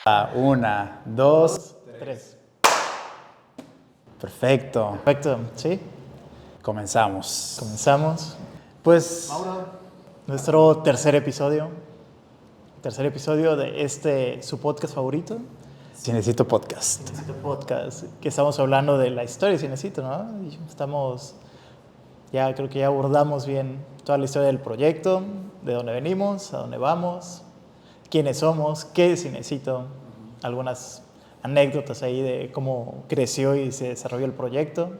Una, dos, Tres. perfecto. Perfecto, ¿sí? Comenzamos. Comenzamos. Pues, Nuestro tercer episodio. Tercer episodio de su podcast favorito. Cinecito Podcast. Este podcast, que estamos hablando de la historia de Cinecito, ¿no? Y creo que ya abordamos bien toda la historia del proyecto, de dónde venimos, a dónde vamos, quiénes somos, qué es Cinecito, algunas anécdotas ahí de cómo creció y se desarrolló el proyecto.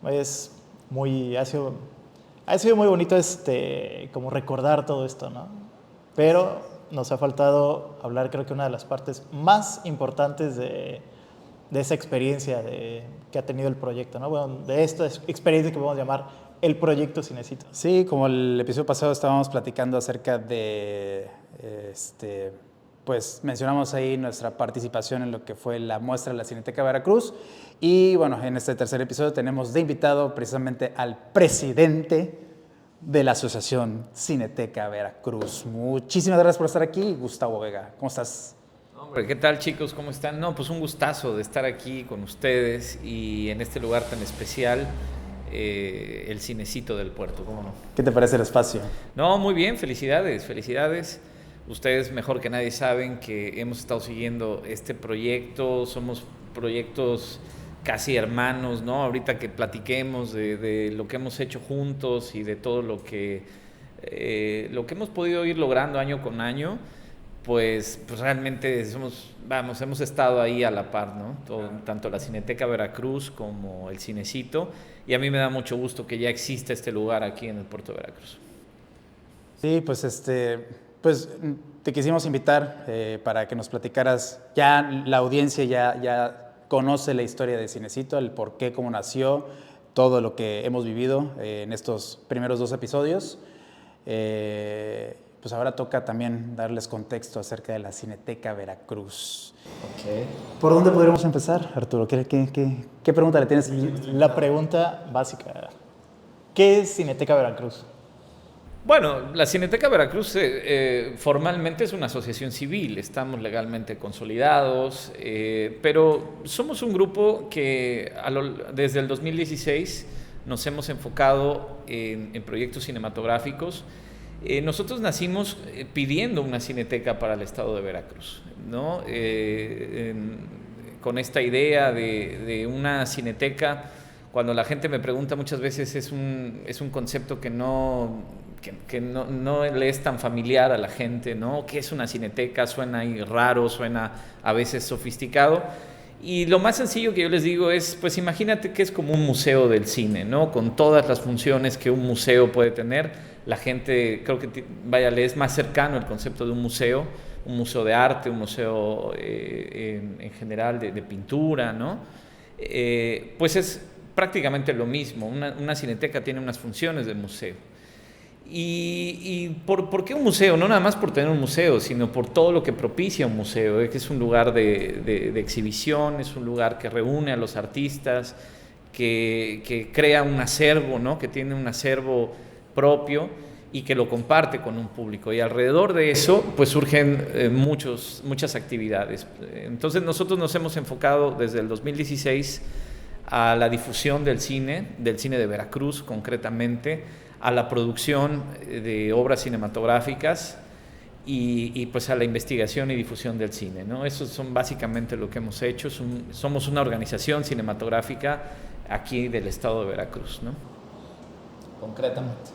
Ha sido muy bonito como recordar todo esto, ¿no? Pero nos ha faltado hablar, creo que una de las partes más importantes de esa experiencia que ha tenido el proyecto, ¿no? Bueno, de esta experiencia que podemos llamar el proyecto Cinecito. Sí, como el episodio pasado estábamos platicando acerca de, pues mencionamos ahí nuestra participación en lo que fue la muestra de la Cineteca Veracruz. Y bueno, en este tercer episodio tenemos de invitado precisamente al presidente de la Asociación Cineteca Veracruz. Muchísimas gracias por estar aquí, Gustavo Vega. ¿Cómo estás? Hombre, ¿qué tal, chicos? ¿Cómo están? No, pues un gustazo de estar aquí con ustedes y en este lugar tan especial, el Cinecito del Puerto, ¿cómo no? ¿Qué te parece el espacio? No, muy bien, felicidades. Ustedes mejor que nadie saben que hemos estado siguiendo este proyecto, somos proyectos casi hermanos, ¿no? Ahorita que platiquemos de lo que hemos hecho juntos y de todo lo que hemos podido ir logrando año con año, pues realmente hemos estado ahí a la par, ¿no? Tanto la Cineteca Veracruz como el Cinecito, y a mí me da mucho gusto que ya exista este lugar aquí en el puerto de Veracruz. Sí, pues te quisimos invitar para que nos platicaras. Ya la audiencia ya conoce la historia de Cinecito, el por qué, cómo nació, todo lo que hemos vivido en estos primeros 2 episodios. Pues ahora toca también darles contexto acerca de la Cineteca Veracruz. Okay. ¿Por dónde podríamos empezar, Arturo? ¿Qué pregunta le tienes? La pregunta básica, ¿qué es Cineteca Veracruz? Bueno, la Cineteca Veracruz formalmente es una asociación civil, estamos legalmente consolidados, pero somos un grupo que desde el 2016 nos hemos enfocado en proyectos cinematográficos. Nosotros nacimos pidiendo una cineteca para el estado de Veracruz, ¿no? Con esta idea de una cineteca. Cuando la gente me pregunta muchas veces es un concepto que no le es tan familiar a la gente, ¿no? ¿Qué es una cineteca? Suena ahí raro, suena a veces sofisticado. Y lo más sencillo que yo les digo es, pues imagínate que es como un museo del cine, ¿no? Con todas las funciones que un museo puede tener. La gente, creo que le es más cercano el concepto de un museo de arte, un museo en general de pintura, ¿no? Pues es prácticamente lo mismo. Una cineteca tiene unas funciones de museo. ¿Y por qué un museo? No nada más por tener un museo, sino por todo lo que propicia un museo, que es un lugar de exhibición, es un lugar que reúne a los artistas, que crea un acervo, ¿no? Que tiene un acervo propio y que lo comparte con un público. Y alrededor de eso, pues surgen muchas actividades. Entonces nosotros nos hemos enfocado desde el 2016 a la difusión del cine de Veracruz concretamente, a la producción de obras cinematográficas y pues a la investigación y difusión del cine, ¿no? Eso son básicamente lo que hemos hecho. Somos una organización cinematográfica aquí del estado de Veracruz, ¿no? Concretamente.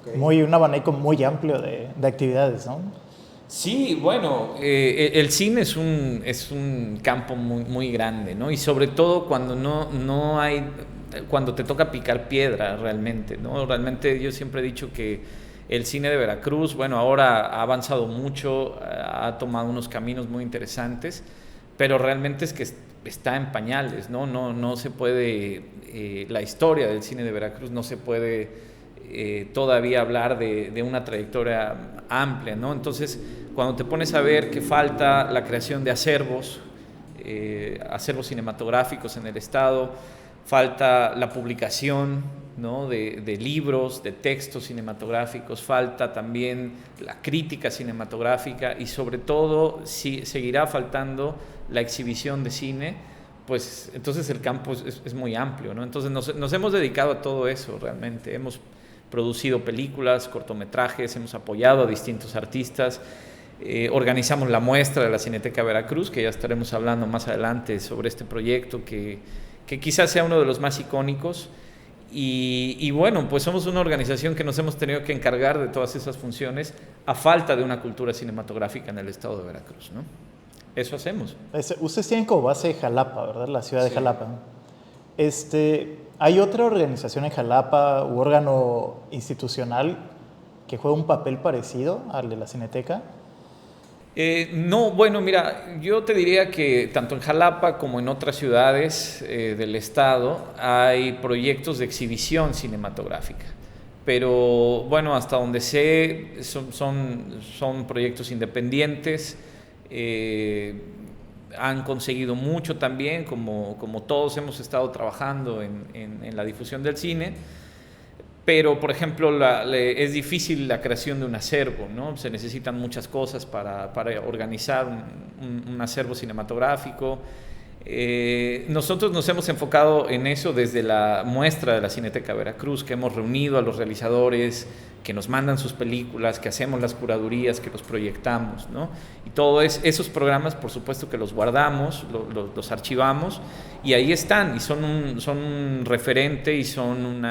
Okay. Un abanico muy amplio de actividades, ¿no? Sí, bueno, el cine es un campo muy grande, ¿no? Y sobre todo cuando te toca picar piedra realmente, ¿no? Realmente yo siempre he dicho que el cine de Veracruz, bueno, ahora ha avanzado mucho, ha tomado unos caminos muy interesantes, pero realmente es que está en pañales, ¿no? No se puede, la historia del cine de Veracruz no se puede todavía hablar de una trayectoria amplia, ¿no? Entonces, cuando te pones a ver que falta la creación de acervos cinematográficos en el estado, falta la publicación ¿no? De libros, de textos cinematográficos, falta también la crítica cinematográfica y sobre todo seguirá faltando la exhibición de cine, pues entonces el campo es muy amplio, ¿no? Entonces nos hemos dedicado a todo eso realmente, hemos producido películas, cortometrajes, hemos apoyado a distintos artistas, organizamos la muestra de la Cineteca Veracruz, que ya estaremos hablando más adelante sobre este proyecto que quizás sea uno de los más icónicos. Y bueno, pues somos una organización que nos hemos tenido que encargar de todas esas funciones a falta de una cultura cinematográfica en el estado de Veracruz, ¿no? Eso hacemos. Ustedes tienen como base Jalapa, ¿verdad? La ciudad de Sí. Jalapa. ¿Hay otra organización en Jalapa u órgano institucional que juega un papel parecido al de la Cineteca? No, bueno, mira, yo te diría que tanto en Jalapa como en otras ciudades del estado hay proyectos de exhibición cinematográfica, pero bueno, hasta donde sé son proyectos independientes, han conseguido mucho también, como todos hemos estado trabajando en la difusión del cine. Pero, por ejemplo, es difícil la creación de un acervo, ¿no? Se necesitan muchas cosas para organizar un acervo cinematográfico. Nosotros nos hemos enfocado en eso desde la muestra de la Cineteca Veracruz, que hemos reunido a los realizadores, que nos mandan sus películas, que hacemos las curadurías, que los proyectamos, ¿no? Y todos esos programas, por supuesto que los guardamos, los archivamos, y ahí están, y son un referente y son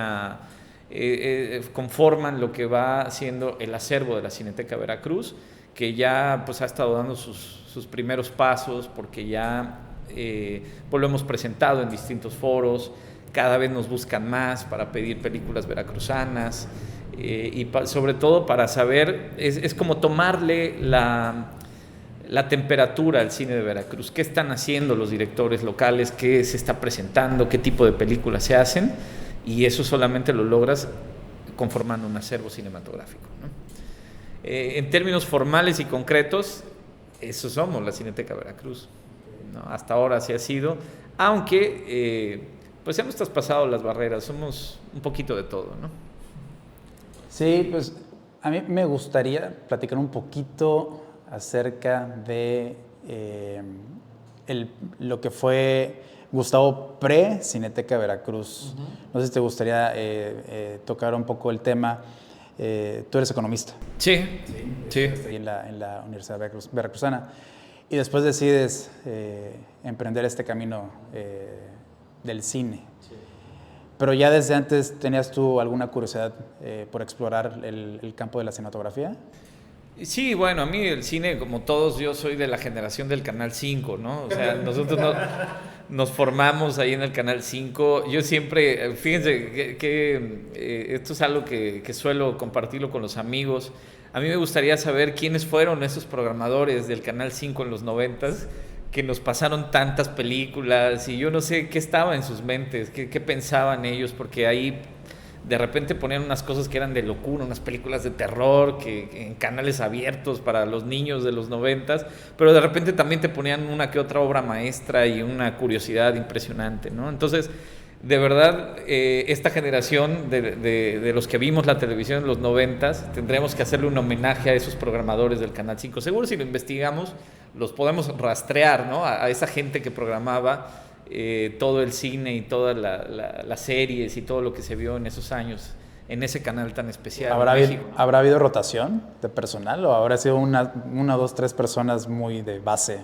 conforman lo que va siendo el acervo de la Cineteca Veracruz, que ya pues ha estado dando sus primeros pasos, porque ya pues lo hemos presentado en distintos foros, cada vez nos buscan más para pedir películas veracruzanas, y sobre todo para saber, es como tomarle la temperatura al cine de Veracruz, qué están haciendo los directores locales, qué se está presentando, qué tipo de películas se hacen, y eso solamente lo logras conformando un acervo cinematográfico, ¿no? En términos formales y concretos, eso somos la Cineteca Veracruz, ¿no? Hasta ahora así ha sido, aunque pues hemos traspasado las barreras, somos un poquito de todo, ¿no? Sí, pues a mí me gustaría platicar un poquito acerca de lo que fue Gustavo pre-Cineteca Veracruz. No sé si te gustaría tocar un poco el tema. Tú eres economista. Sí. Ahí en la Universidad Veracruzana. Y después decides emprender este camino del cine. Sí. Pero ya desde antes, ¿tenías tú alguna curiosidad por explorar el campo de la cinematografía? Sí, bueno, a mí el cine, como todos, yo soy de la generación del Canal 5, ¿no? O sea, nosotros nos formamos ahí en el Canal 5. Yo siempre, fíjense que esto es algo que suelo compartirlo con los amigos. A mí me gustaría saber quiénes fueron esos programadores del Canal 5 en los 90s que nos pasaron tantas películas, y yo no sé qué estaba en sus mentes, qué pensaban ellos, porque ahí de repente ponían unas cosas que eran de locura, unas películas de terror que en canales abiertos para los niños de los 90s, pero de repente también te ponían una que otra obra maestra y una curiosidad impresionante, ¿no? Entonces, de verdad, esta generación de los que vimos la televisión en los 90s, tendremos que hacerle un homenaje a esos programadores del Canal 5. Seguro si lo investigamos, los podemos rastrear, ¿no? A esa gente que programaba todo el cine y todas las series y todo lo que se vio en esos años en ese canal tan especial. ¿Habrá habido rotación de personal o habrá sido una, dos, tres personas muy de base?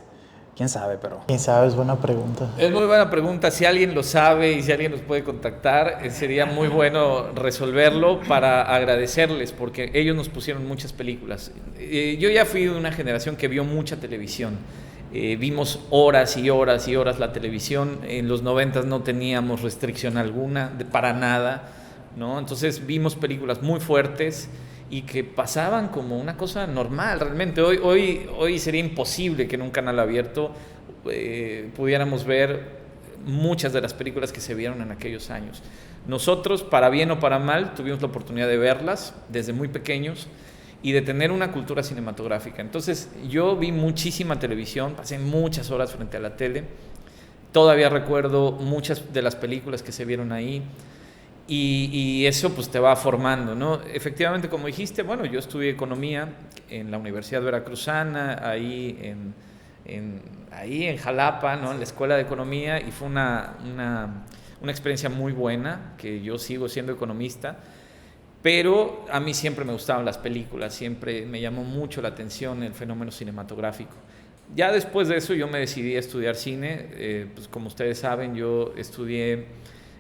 ¿Quién sabe? ¿Quién sabe? Es buena pregunta. Es muy buena pregunta. Si alguien lo sabe y si alguien nos puede contactar, sería muy bueno resolverlo para agradecerles, porque ellos nos pusieron muchas películas. Yo ya fui de una generación que vio mucha televisión. Vimos horas y horas y horas la televisión. En los 90s no teníamos restricción alguna, para nada, ¿no? Entonces vimos películas muy fuertes y que pasaban como una cosa normal. Realmente hoy sería imposible que en un canal abierto pudiéramos ver muchas de las películas que se vieron en aquellos años. Nosotros, para bien o para mal, tuvimos la oportunidad de verlas desde muy pequeños y de tener una cultura cinematográfica. Entonces yo vi muchísima televisión, pasé muchas horas frente a la tele, todavía recuerdo muchas de las películas que se vieron ahí, y eso pues te va formando, ¿no? Efectivamente, como dijiste, bueno, yo estudié economía en la Universidad Veracruzana, ahí en Jalapa, ¿no? En la Escuela de Economía, y fue una experiencia muy buena, que yo sigo siendo economista, pero a mí siempre me gustaban las películas, siempre me llamó mucho la atención el fenómeno cinematográfico. Ya después de eso yo me decidí a estudiar cine, pues como ustedes saben, yo estudié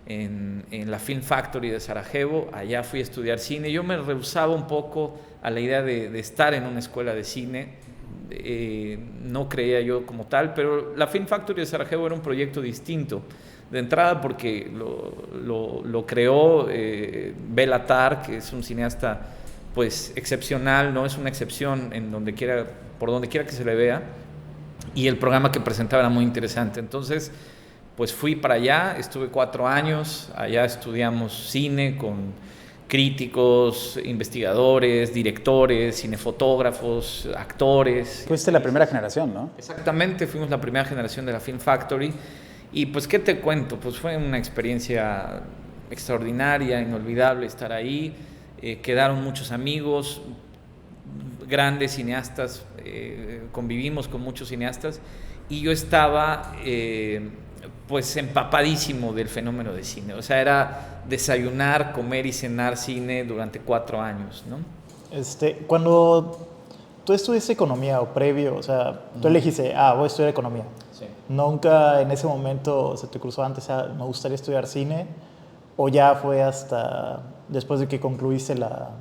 en la Film Factory de Sarajevo, allá fui a estudiar cine. Yo me rehusaba un poco a la idea de estar en una escuela de cine, no creía yo como tal, pero la Film Factory de Sarajevo era un proyecto distinto, de entrada porque lo creó Béla Tarr, que es un cineasta pues excepcional, no es una excepción por donde quiera que se le vea, y el programa que presentaba era muy interesante. Entonces pues fui para allá, estuve 4 años, allá estudiamos cine con críticos, investigadores, directores, cinefotógrafos, actores. Fuiste la primera generación, ¿no? Exactamente, fuimos la primera generación de la Film Factory. Y pues, ¿qué te cuento? Pues fue una experiencia extraordinaria, inolvidable estar ahí. Quedaron muchos amigos, grandes cineastas, convivimos con muchos cineastas, y yo estaba pues empapadísimo del fenómeno de cine. O sea, era desayunar, comer y cenar cine durante 4 años, ¿no? Cuando tú estudiaste economía o previo, o sea, tú elegiste, voy a estudiar economía. Sí. ¿Nunca en ese momento se te cruzó antes, me gustaría estudiar cine? ¿O ya fue hasta después de que concluiste la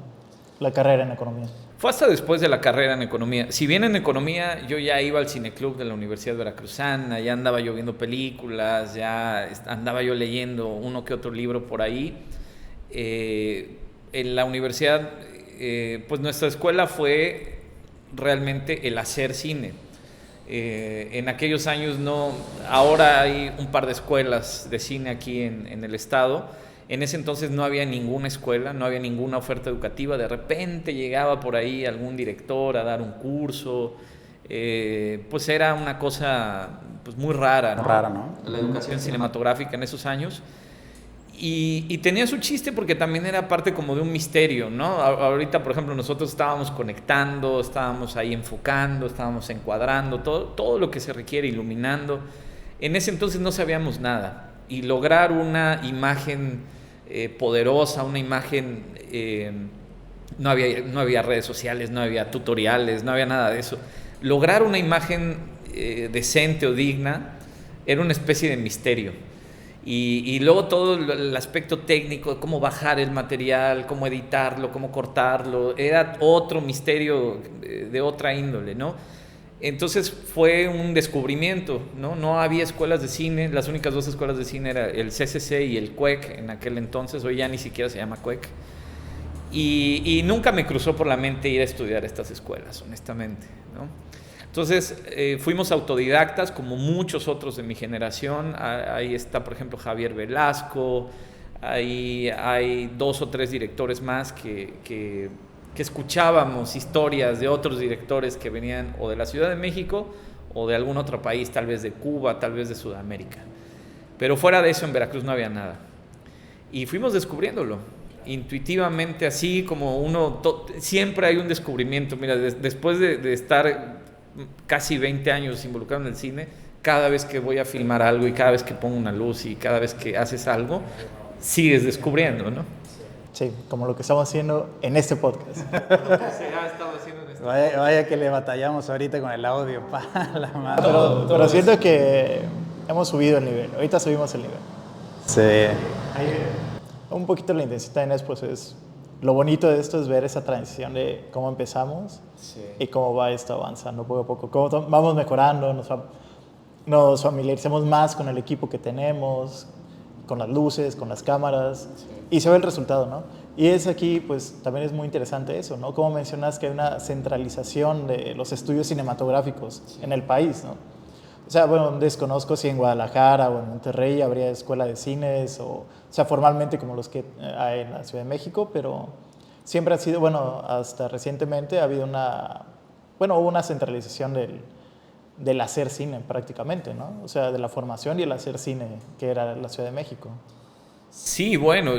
carrera en economía? Fue hasta después de la carrera en economía. Si bien en economía yo ya iba al cineclub de la Universidad Veracruzana, ya andaba yo viendo películas, ya andaba yo leyendo uno que otro libro por ahí. En la universidad, pues nuestra escuela fue realmente el hacer cine. En aquellos años no, ahora hay un par de escuelas de cine aquí en el estado. En ese entonces no había ninguna escuela, no había ninguna oferta educativa. De repente llegaba por ahí algún director a dar un curso. Pues era una cosa pues muy rara, ¿no? Rara, ¿no? La educación cinematográfica en esos años. Y tenía su chiste porque también era parte como de un misterio, ¿no? Ahorita, por ejemplo, nosotros estábamos conectando, estábamos ahí enfocando, estábamos encuadrando, todo lo que se requiere, iluminando. En ese entonces no sabíamos nada. Y lograr una imagen poderosa, una imagen, no había redes sociales, no había tutoriales, no había nada de eso. Lograr una imagen decente o digna era una especie de misterio. Y luego todo el aspecto técnico, cómo bajar el material, cómo editarlo, cómo cortarlo, era otro misterio de otra índole, ¿no? Entonces fue un descubrimiento, ¿no? No había escuelas de cine, las únicas 2 escuelas de cine eran el CCC y el CUEC en aquel entonces, hoy ya ni siquiera se llama CUEC. Y nunca me cruzó por la mente ir a estudiar estas escuelas, honestamente, ¿no? Entonces fuimos autodidactas como muchos otros de mi generación. Ahí está, por ejemplo, Javier Velasco, ahí hay 2 o 3 directores más que escuchábamos historias de otros directores que venían o de la Ciudad de México o de algún otro país, tal vez de Cuba, tal vez de Sudamérica. Pero fuera de eso en Veracruz no había nada. Y fuimos descubriéndolo, intuitivamente, así como siempre hay un descubrimiento. Mira, después de estar casi 20 años involucrado en el cine, cada vez que voy a filmar algo y cada vez que pongo una luz y cada vez que haces algo, sigues descubriendo, ¿no? Sí, como lo que estamos haciendo en este podcast. Vaya que le batallamos ahorita con el audio, la madre. Pero siento que hemos subido el nivel. Ahorita subimos el nivel. Sí. Un poquito la intensidad en eso, pues lo bonito de esto es ver esa transición de cómo empezamos y cómo va esto avanzando poco a poco. Cómo vamos mejorando, nos familiarizamos más con el equipo que tenemos, con las luces, con las cámaras, y se ve el resultado, ¿no? Y es aquí, pues, también es muy interesante eso, ¿no? Como mencionas que hay una centralización de los estudios cinematográficos en el país, ¿no? O sea, bueno, desconozco si en Guadalajara o en Monterrey habría escuela de cines, o sea, formalmente como los que hay en la Ciudad de México, pero siempre ha sido, bueno, hasta recientemente ha habido hubo una centralización del hacer cine prácticamente, ¿no? O sea, de la formación y el hacer cine, que era la Ciudad de México. Sí, bueno,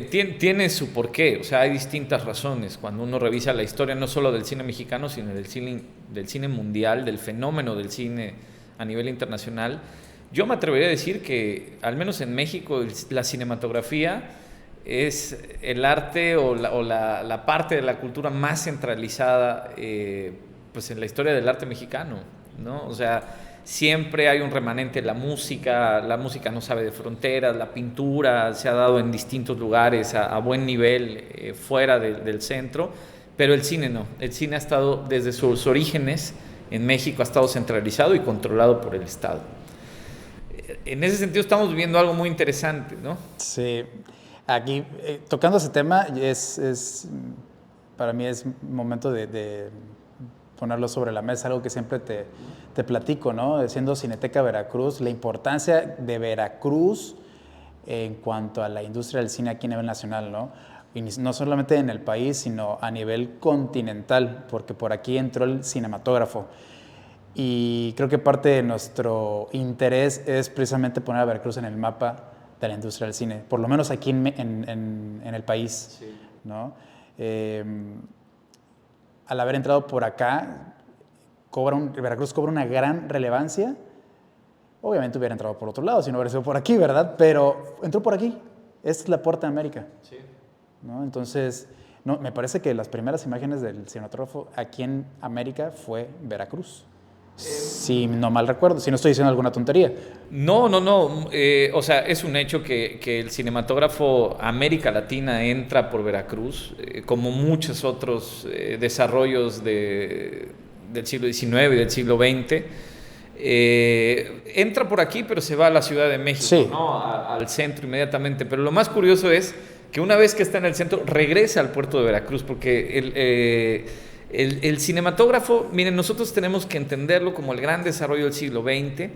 tiene su porqué, o sea, hay distintas razones. Cuando uno revisa la historia no solo del cine mexicano, sino del cine mundial, del fenómeno del cine a nivel internacional, yo me atrevería a decir que, al menos en México, la cinematografía es el arte o la parte de la cultura más centralizada pues en la historia del arte mexicano, ¿no? O sea, siempre hay un remanente, la música no sabe de fronteras, la pintura se ha dado en distintos lugares a buen nivel fuera del centro, pero el cine no, el cine ha estado desde sus orígenes en México, ha estado centralizado y controlado por el Estado. En ese sentido estamos viviendo algo muy interesante, ¿no? Sí, aquí tocando ese tema, para mí es momento de ponerlo sobre la mesa, algo que siempre te platico, ¿no? Siendo Cineteca Veracruz, la importancia de Veracruz en cuanto a la industria del cine aquí a nivel nacional, ¿no? Y no solamente en el país, sino a nivel continental, porque por aquí entró el cinematógrafo. Y creo que parte de nuestro interés es precisamente poner a Veracruz en el mapa de la industria del cine, por lo menos aquí en el país, sí, ¿no? Al haber entrado por acá, Veracruz cobra una gran relevancia. Obviamente hubiera entrado por otro lado, si no hubiera sido por aquí, ¿verdad? Pero entró por aquí, es la puerta de América. Sí. ¿No? Entonces, no, me parece que las primeras imágenes del cinematógrafo aquí en América fue Veracruz. Si no mal recuerdo, si no estoy diciendo alguna tontería. No. O sea, es un hecho que el cinematógrafo América Latina entra por Veracruz, como muchos otros desarrollos del siglo XIX y del siglo XX. Entra por aquí, pero se va a la Ciudad de México, sí, ¿no? Al centro inmediatamente. Pero lo más curioso es que una vez que está en el centro, regresa al puerto de Veracruz, porque el cinematógrafo, miren, nosotros tenemos que entenderlo como el gran desarrollo del siglo XX,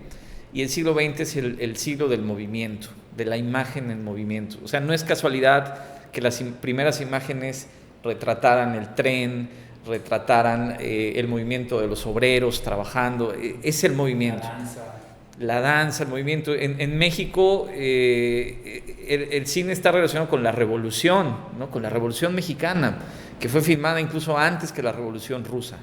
y el siglo XX es el siglo del movimiento, de la imagen en movimiento. O sea, no es casualidad que las primeras imágenes retrataran el tren, retrataran el movimiento de los obreros trabajando, es el movimiento. La danza, el movimiento. En México el cine está relacionado con la revolución, ¿no? Con la revolución mexicana, que fue filmada incluso antes que la revolución rusa.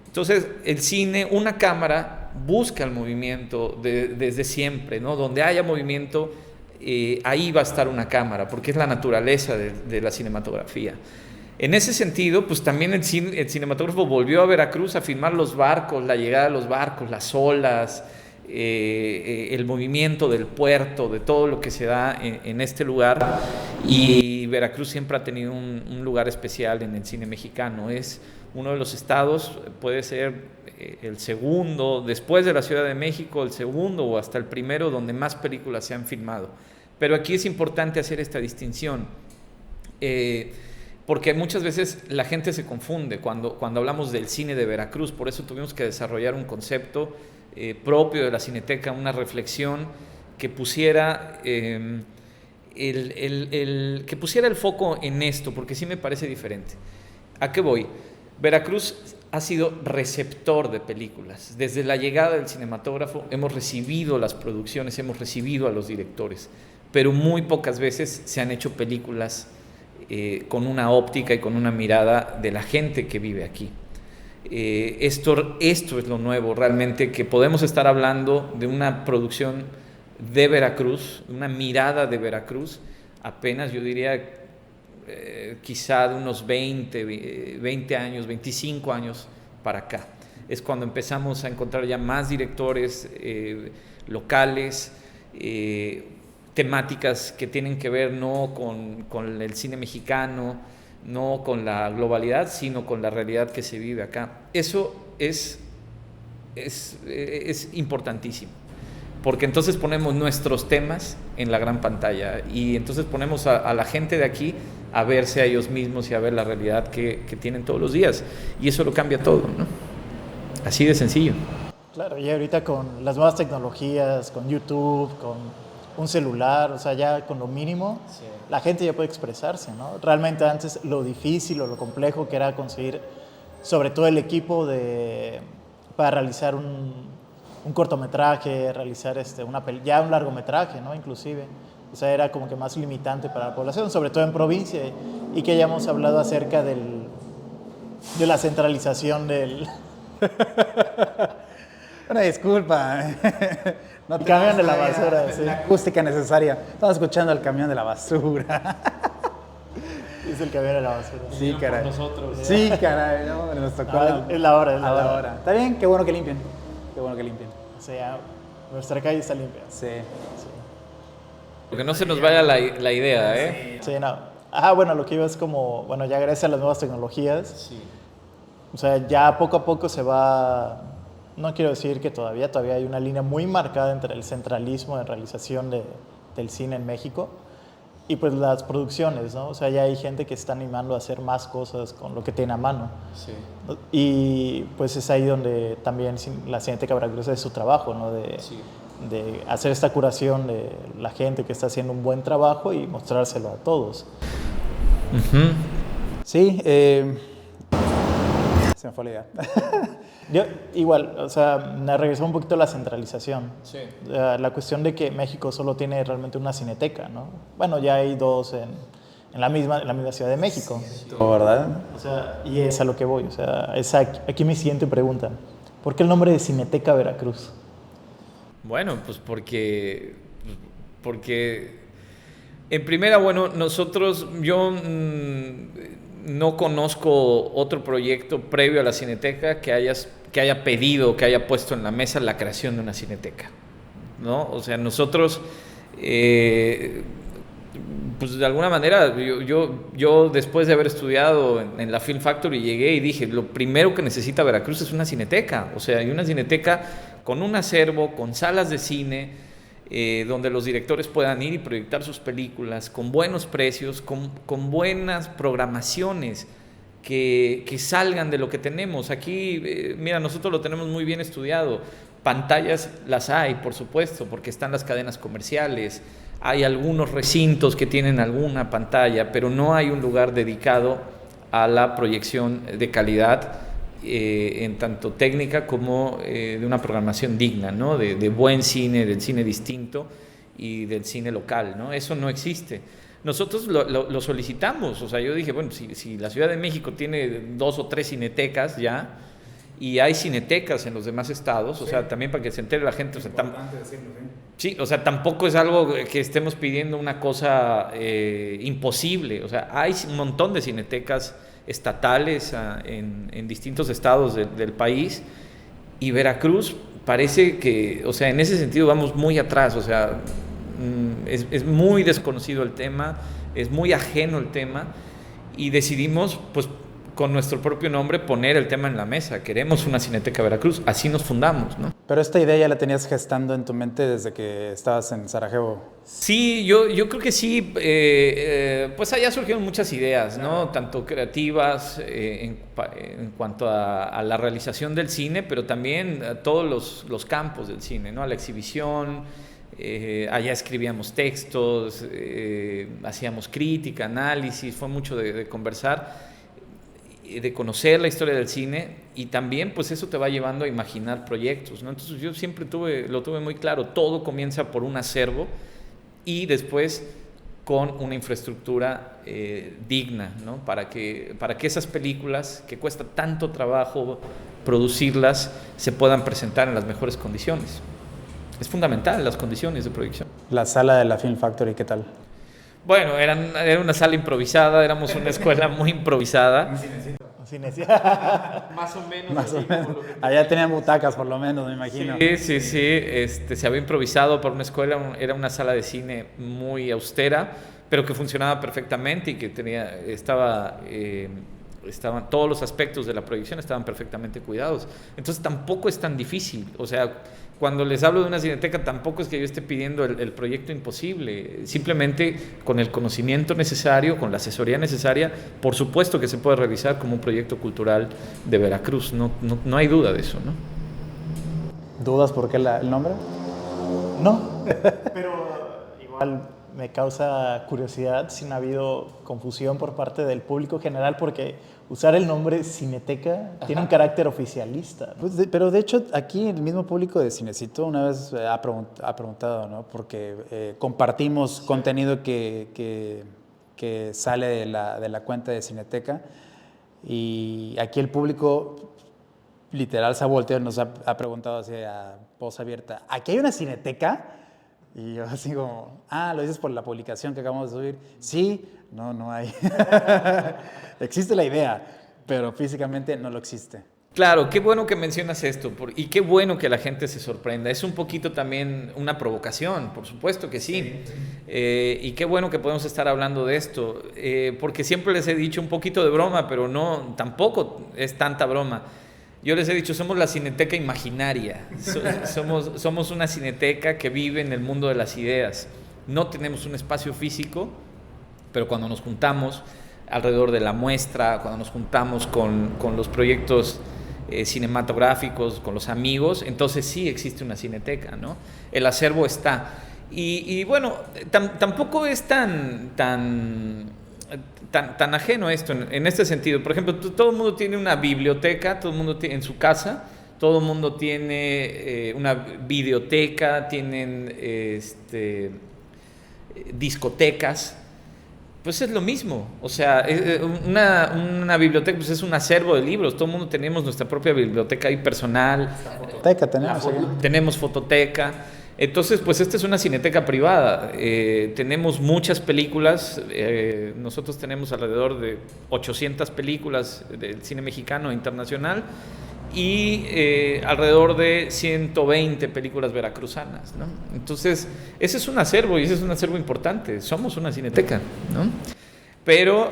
Entonces, el cine, una cámara, busca el movimiento desde siempre, ¿no? Donde haya movimiento, ahí va a estar una cámara, porque es la naturaleza de la cinematografía. En ese sentido, pues también el cinematógrafo volvió a Veracruz a filmar los barcos, la llegada de los barcos, las olas, el movimiento del puerto, de todo lo que se da en este lugar. Y Veracruz siempre ha tenido un lugar especial en el cine mexicano. Es uno de los estados, puede ser el segundo, después de la Ciudad de México, el segundo o hasta el primero donde más películas se han filmado. Pero aquí es importante hacer esta distinción, porque muchas veces la gente se confunde cuando hablamos del cine de Veracruz. Por eso tuvimos que desarrollar un concepto propio de la Cineteca, una reflexión que pusiera que pusiera el foco en esto, porque sí me parece diferente. ¿A qué voy? Veracruz ha sido receptor de películas. Desde la llegada del cinematógrafo hemos recibido las producciones, hemos recibido a los directores, pero muy pocas veces se han hecho películas con una óptica y con una mirada de la gente que vive aquí. Esto es lo nuevo realmente, que podemos estar hablando de una producción de Veracruz, una mirada de Veracruz, apenas yo diría quizá de unos 20 años, 25 años para acá. Es cuando empezamos a encontrar ya más directores locales, temáticas que tienen que ver no con el cine mexicano, no con la globalidad, sino con la realidad que se vive acá. Eso es importantísimo, porque entonces ponemos nuestros temas en la gran pantalla y entonces ponemos a la gente de aquí a verse a ellos mismos y a ver la realidad que tienen todos los días, y eso lo cambia todo, ¿no? Así de sencillo. Claro, y ahorita con las nuevas tecnologías, con YouTube, con un celular, o sea, ya con lo mínimo, sí, la gente ya puede expresarse, ¿no? Realmente antes lo difícil o lo complejo que era conseguir, sobre todo el equipo para realizar un cortometraje, realizar ya un largometraje, ¿no? Inclusive, O sea, era como que más limitante para la población, sobre todo en provincia, y que hayamos hablado acerca de la centralización del... Una disculpa. No El camión de la tenemos basura, la sí. acústica necesaria. Estaba escuchando el camión de la basura. Es el camión de la basura. Sí, caray. nosotros. Sí, caray. No, nos tocó Es la hora, a la hora. Está bien, qué bueno que limpien. Qué bueno que limpien. O sea, nuestra calle está limpia. Sí. Porque no se nos vaya la idea, ¿eh? Sí, no. Bueno, lo que iba es como, bueno, ya gracias a las nuevas tecnologías, Sí. o sea, ya poco a poco se va, no quiero decir que todavía hay una línea muy marcada entre el centralismo de realización del cine en México y pues las producciones, ¿no? O sea, ya hay gente que está animando a hacer más cosas con lo que tiene a mano. Sí. Y pues es ahí donde también la Cineteca Veracruz es su trabajo, ¿no? De hacer esta curación de la gente que está haciendo un buen trabajo y mostrárselo a todos. Ujú. Sí, se me fue la idea. Yo, igual, o sea, me regresó un poquito la centralización. Sí. La cuestión de que México solo tiene realmente una cineteca, ¿no? Bueno, ya hay dos en la misma Ciudad de México. ¿Verdad? O sea, y es a lo que voy. O sea, aquí mi siguiente pregunta. ¿Por qué el nombre de Cineteca Veracruz? Bueno, pues porque en primera, bueno, yo no conozco otro proyecto previo a la Cineteca que haya pedido, que haya puesto en la mesa la creación de una Cineteca, ¿no? O sea, nosotros, pues de alguna manera, yo después de haber estudiado en la Film Factory llegué y dije, lo primero que necesita Veracruz es una cineteca, o sea, y una cineteca con un acervo, con salas de cine, donde los directores puedan ir y proyectar sus películas con buenos precios, con buenas programaciones que salgan de lo que tenemos. Aquí, mira, nosotros lo tenemos muy bien estudiado. Pantallas las hay, por supuesto, porque están las cadenas comerciales. Hay algunos recintos que tienen alguna pantalla, pero no hay un lugar dedicado a la proyección de calidad, en tanto técnica como de una programación digna, ¿no? De buen cine, del cine distinto y del cine local, ¿no? Eso no existe. Nosotros lo solicitamos, o sea, yo dije, bueno, si la Ciudad de México tiene 2 o 3 cinetecas ya, y hay cinetecas en los demás estados, o sea, también para que se entere la gente, o sea, sí, o sea, tampoco es algo que estemos pidiendo una cosa imposible, o sea, hay un montón de cinetecas estatales en distintos estados del país, y Veracruz parece que, o sea, en ese sentido vamos muy atrás, o sea, es muy desconocido el tema, es muy ajeno el tema, y decidimos, pues, con nuestro propio nombre poner el tema en la mesa. Queremos una Cineteca Veracruz, así nos fundamos, ¿no? Pero esta idea ya la tenías gestando en tu mente desde que estabas en Sarajevo. Sí, yo creo que sí, pues allá surgieron muchas ideas, ¿no? Tanto creativas en cuanto a la realización del cine, pero también a todos los campos del cine, ¿no? A la exhibición, allá escribíamos textos, hacíamos crítica, análisis, fue mucho de conversar, de conocer la historia del cine, y también pues eso te va llevando a imaginar proyectos, ¿no? Entonces yo siempre lo tuve muy claro, todo comienza por un acervo y después con una infraestructura digna, ¿no? Para que esas películas que cuesta tanto trabajo producirlas se puedan presentar en las mejores condiciones. Es fundamental las condiciones de proyección. La sala de la Film Factory, ¿qué tal? Bueno, era una sala improvisada, éramos una escuela muy improvisada. Más o menos. Más o así menos. como lo que- Allá tenían butacas, por lo menos, me imagino. Sí. Se había improvisado para una escuela, era una sala de cine muy austera, pero que funcionaba perfectamente y que estaban todos los aspectos de la proyección estaban perfectamente cuidados. Entonces tampoco es tan difícil. O sea, cuando les hablo de una cineteca, tampoco es que yo esté pidiendo el proyecto imposible. Simplemente con el conocimiento necesario, con la asesoría necesaria, por supuesto que se puede realizar como un proyecto cultural de Veracruz. No hay duda de eso, ¿no? ¿Dudas por qué el nombre? No, pero igual me causa curiosidad si no ha habido confusión por parte del público general, porque usar el nombre Cineteca tiene un carácter oficialista, ¿no? Pues pero de hecho aquí el mismo público de Cinecito una vez ha preguntado, ¿no? Porque compartimos contenido que sale de la cuenta de Cineteca, y aquí el público literal se ha volteado y nos ha preguntado así a voz abierta, ¿aquí hay una Cineteca? Y yo así como, ¿lo dices por la publicación que acabamos de subir? Sí, no hay. Existe la idea, pero físicamente no lo existe. Claro, qué bueno que mencionas esto y qué bueno que la gente se sorprenda. Es un poquito también una provocación, por supuesto que sí. Y qué bueno que podemos estar hablando de esto, porque siempre les he dicho un poquito de broma, pero no, tampoco es tanta broma. Yo les he dicho, somos la cineteca imaginaria, somos una cineteca que vive en el mundo de las ideas. No tenemos un espacio físico, pero cuando nos juntamos alrededor de la muestra, cuando nos juntamos con los proyectos cinematográficos, con los amigos, entonces sí existe una cineteca, ¿no? El acervo está. Y bueno, tampoco es tan ajeno a esto en este sentido. Por ejemplo, todo el mundo tiene una biblioteca, todo el mundo tiene en su casa, todo el mundo tiene una videoteca, tienen discotecas. Pues es lo mismo, o sea, una biblioteca pues es un acervo de libros, todo el mundo tenemos nuestra propia biblioteca ahí personal. Fototeca tenemos. Tenemos fototeca. Entonces, pues esta es una cineteca privada. Tenemos muchas películas. Nosotros tenemos alrededor de 800 películas del cine mexicano e internacional y alrededor de 120 películas veracruzanas, ¿no? Entonces, ese es un acervo y ese es un acervo importante. Somos una cineteca, ¿no? Pero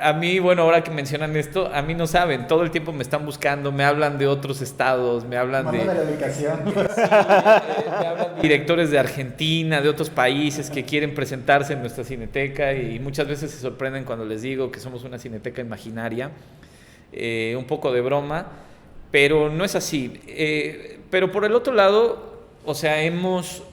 a mí, bueno, ahora que mencionan esto, a mí no saben, todo el tiempo me están buscando, me hablan de otros estados, me hablan de la ubicación. Sí, me hablan de directores de Argentina, de otros países que quieren presentarse en nuestra cineteca y muchas veces se sorprenden cuando les digo que somos una cineteca imaginaria, un poco de broma, pero no es así. Pero por el otro lado, o sea, hemos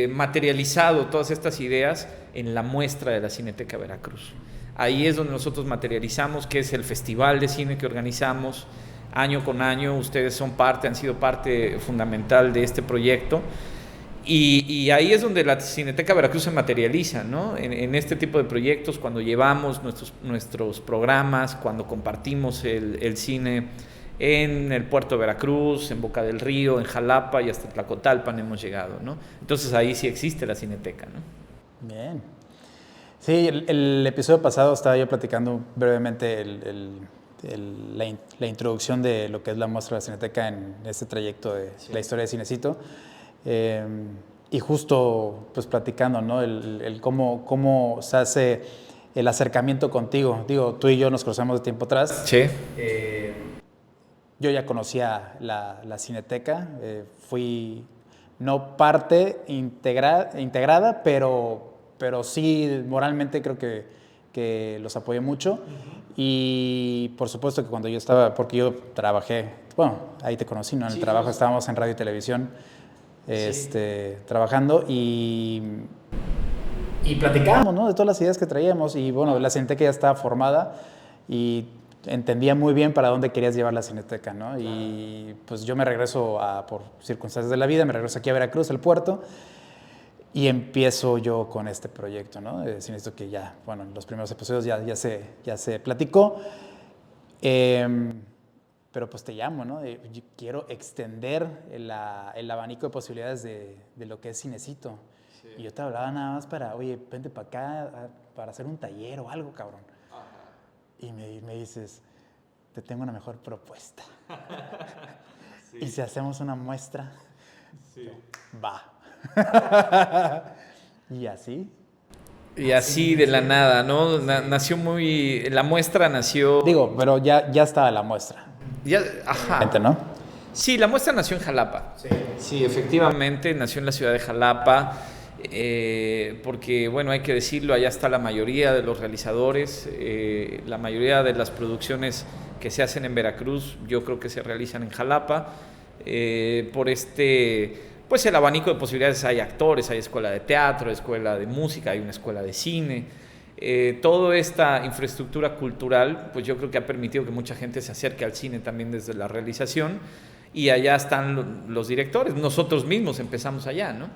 materializado todas estas ideas en la muestra de la Cineteca Veracruz. Ahí es donde nosotros materializamos, que es el festival de cine que organizamos año con año. Ustedes han sido parte fundamental de este proyecto. Y ahí es donde la Cineteca Veracruz se materializa, ¿no? En este tipo de proyectos, cuando llevamos nuestros programas, cuando compartimos el cine en el puerto de Veracruz, en Boca del Río, en Jalapa y hasta Tlacotalpan hemos llegado, ¿no? Entonces ahí sí existe la Cineteca, ¿no? Bien. Sí, el episodio pasado estaba yo platicando brevemente la introducción de lo que es la muestra de la Cineteca en este trayecto de la historia de Cinecito. Y justo pues platicando, ¿no? el cómo se hace el acercamiento contigo. Digo, tú y yo nos cruzamos de tiempo atrás. Sí. Yo ya conocía la Cineteca, fui no parte integrada, pero sí moralmente creo que los apoyé mucho. Y por supuesto que cuando yo estaba, porque yo trabajé, bueno, ahí te conocí, ¿no? En el trabajo estábamos en radio y televisión, trabajando y platicábamos, ¿no? De todas las ideas que traíamos. Y bueno, la Cineteca ya estaba formada y entendía muy bien para dónde querías llevar la Cineteca, ¿no? Y pues yo me regreso por circunstancias de la vida, me regreso aquí a Veracruz, el puerto, y empiezo yo con este proyecto, ¿no? Cinecito que ya, bueno, en los primeros episodios ya se platicó, pero pues te llamo, ¿no? Yo quiero extender el abanico de posibilidades de lo que es Cinecito. Sí. Y yo te hablaba nada más oye, vente para acá para hacer un taller o algo, cabrón. Y me dices, te tengo una mejor propuesta. Sí. ¿Y si hacemos una muestra? Sí. Va. Y así. Y así de la nada, ¿no? Sí. Nació la muestra nació... Digo, pero ya estaba la muestra. Ajá. ¿No? Sí, la muestra nació en Jalapa. Sí, efectivamente, nació en la ciudad de Jalapa. Porque, bueno, hay que decirlo, allá está la mayoría de los realizadores, la mayoría de las producciones que se hacen en Veracruz, yo creo que se realizan en Jalapa, por pues el abanico de posibilidades, hay actores, hay escuela de teatro, escuela de música, hay una escuela de cine. Toda esta infraestructura cultural, pues yo creo que ha permitido que mucha gente se acerque al cine también desde la realización, y allá están los directores, nosotros mismos empezamos allá, ¿no?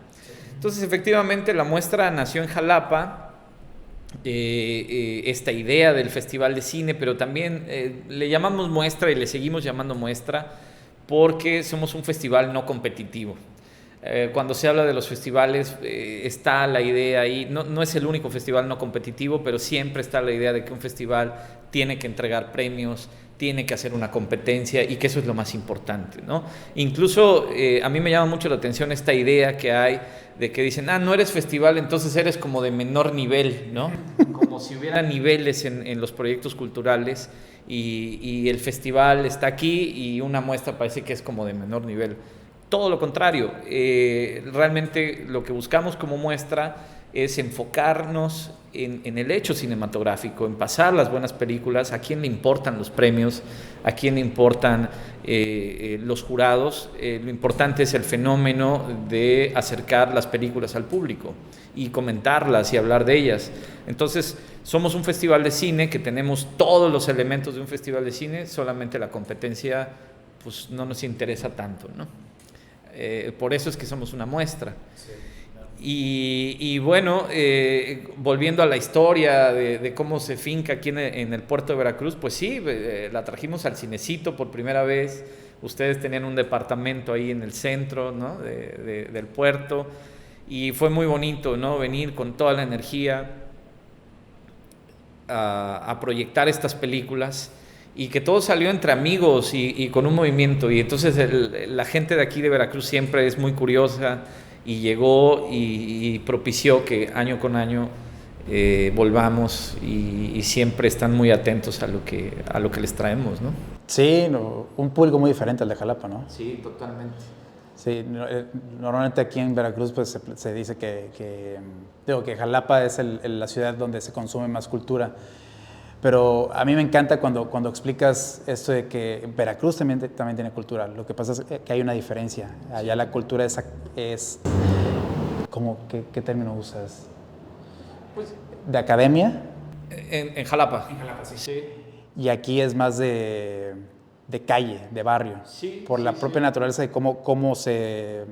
Entonces, efectivamente, la muestra nació en Jalapa, esta idea del Festival de Cine, pero también le llamamos muestra y le seguimos llamando muestra porque somos un festival no competitivo. Cuando se habla de los festivales, está la idea ahí, no es el único festival no competitivo, pero siempre está la idea de que un festival tiene que entregar premios, tiene que hacer una competencia, y que eso es lo más importante, ¿no? Incluso a mí me llama mucho la atención esta idea que hay de que dicen, no eres festival, entonces eres como de menor nivel, ¿no? Como si hubiera niveles en los proyectos culturales, y el festival está aquí y una muestra parece que es como de menor nivel. Todo lo contrario, realmente lo que buscamos como muestra es enfocarnos en el hecho cinematográfico, en pasar las buenas películas. ¿A quién le importan los premios? ¿A quién le importan los jurados? Lo importante es el fenómeno de acercar las películas al público y comentarlas y hablar de ellas. Entonces, somos un festival de cine que tenemos todos los elementos de un festival de cine, solamente la competencia pues no nos interesa tanto, ¿no? Por eso es que somos una muestra. Sí. Y bueno, volviendo a la historia de cómo se finca aquí en el puerto de Veracruz, pues sí, la trajimos al Cinecito por primera vez. Ustedes tenían un departamento ahí en el centro, ¿no? del puerto, y fue muy bonito, ¿no? Venir con toda la energía a proyectar estas películas, y que todo salió entre amigos y con un movimiento. Y entonces la gente de aquí de Veracruz siempre es muy curiosa, y llegó y propició que año con año volvamos, y siempre están muy atentos a lo que les traemos, ¿no? Sí, un público muy diferente al de Jalapa, ¿no? Sí, totalmente. Sí, normalmente aquí en Veracruz pues se dice que Jalapa es la ciudad donde se consume más cultura. Pero a mí me encanta cuando explicas esto de que Veracruz también tiene cultura. Lo que pasa es que hay una diferencia. Allá la cultura es ¿cómo, qué término usas? Pues, ¿de academia? En Jalapa. En Jalapa, sí. Y aquí es más de calle, de barrio. Sí, por la propia naturaleza de cómo se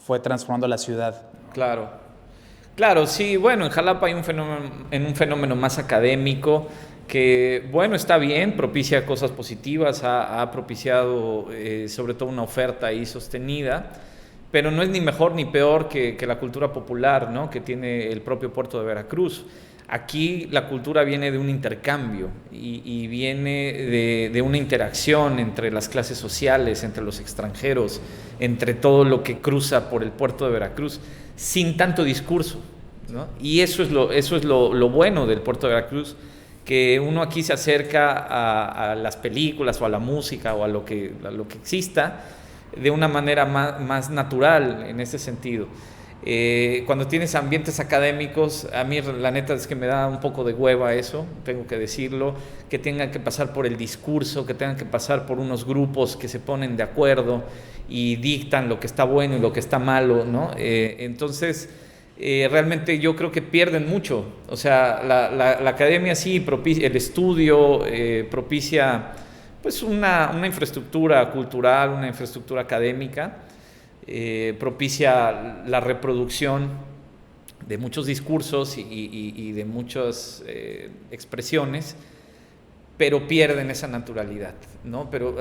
fue transformando la ciudad. Claro, sí, bueno, en Jalapa hay un fenómeno más académico que, bueno, está bien, propicia cosas positivas, ha propiciado sobre todo una oferta ahí sostenida, pero no es ni mejor ni peor que la cultura popular, ¿no? Que tiene el propio puerto de Veracruz. Aquí la cultura viene de un intercambio y viene de una interacción entre las clases sociales, entre los extranjeros, entre todo lo que cruza por el puerto de Veracruz, sin tanto discurso, ¿no? Y eso es lo bueno del puerto de Veracruz, que uno aquí se acerca a las películas o a la música o a lo que exista de una manera más natural en ese sentido. Cuando tienes ambientes académicos, a mí la neta es que me da un poco de hueva eso, tengo que decirlo, que tengan que pasar por el discurso, que tengan que pasar por unos grupos que se ponen de acuerdo y dictan lo que está bueno y lo que está malo, ¿no? Entonces, realmente yo creo que pierden mucho. O sea, la academia sí propicia, el estudio propicia pues una infraestructura cultural, una infraestructura académica, propicia la reproducción de muchos discursos y de muchas expresiones, pero pierden esa naturalidad, ¿no? Pero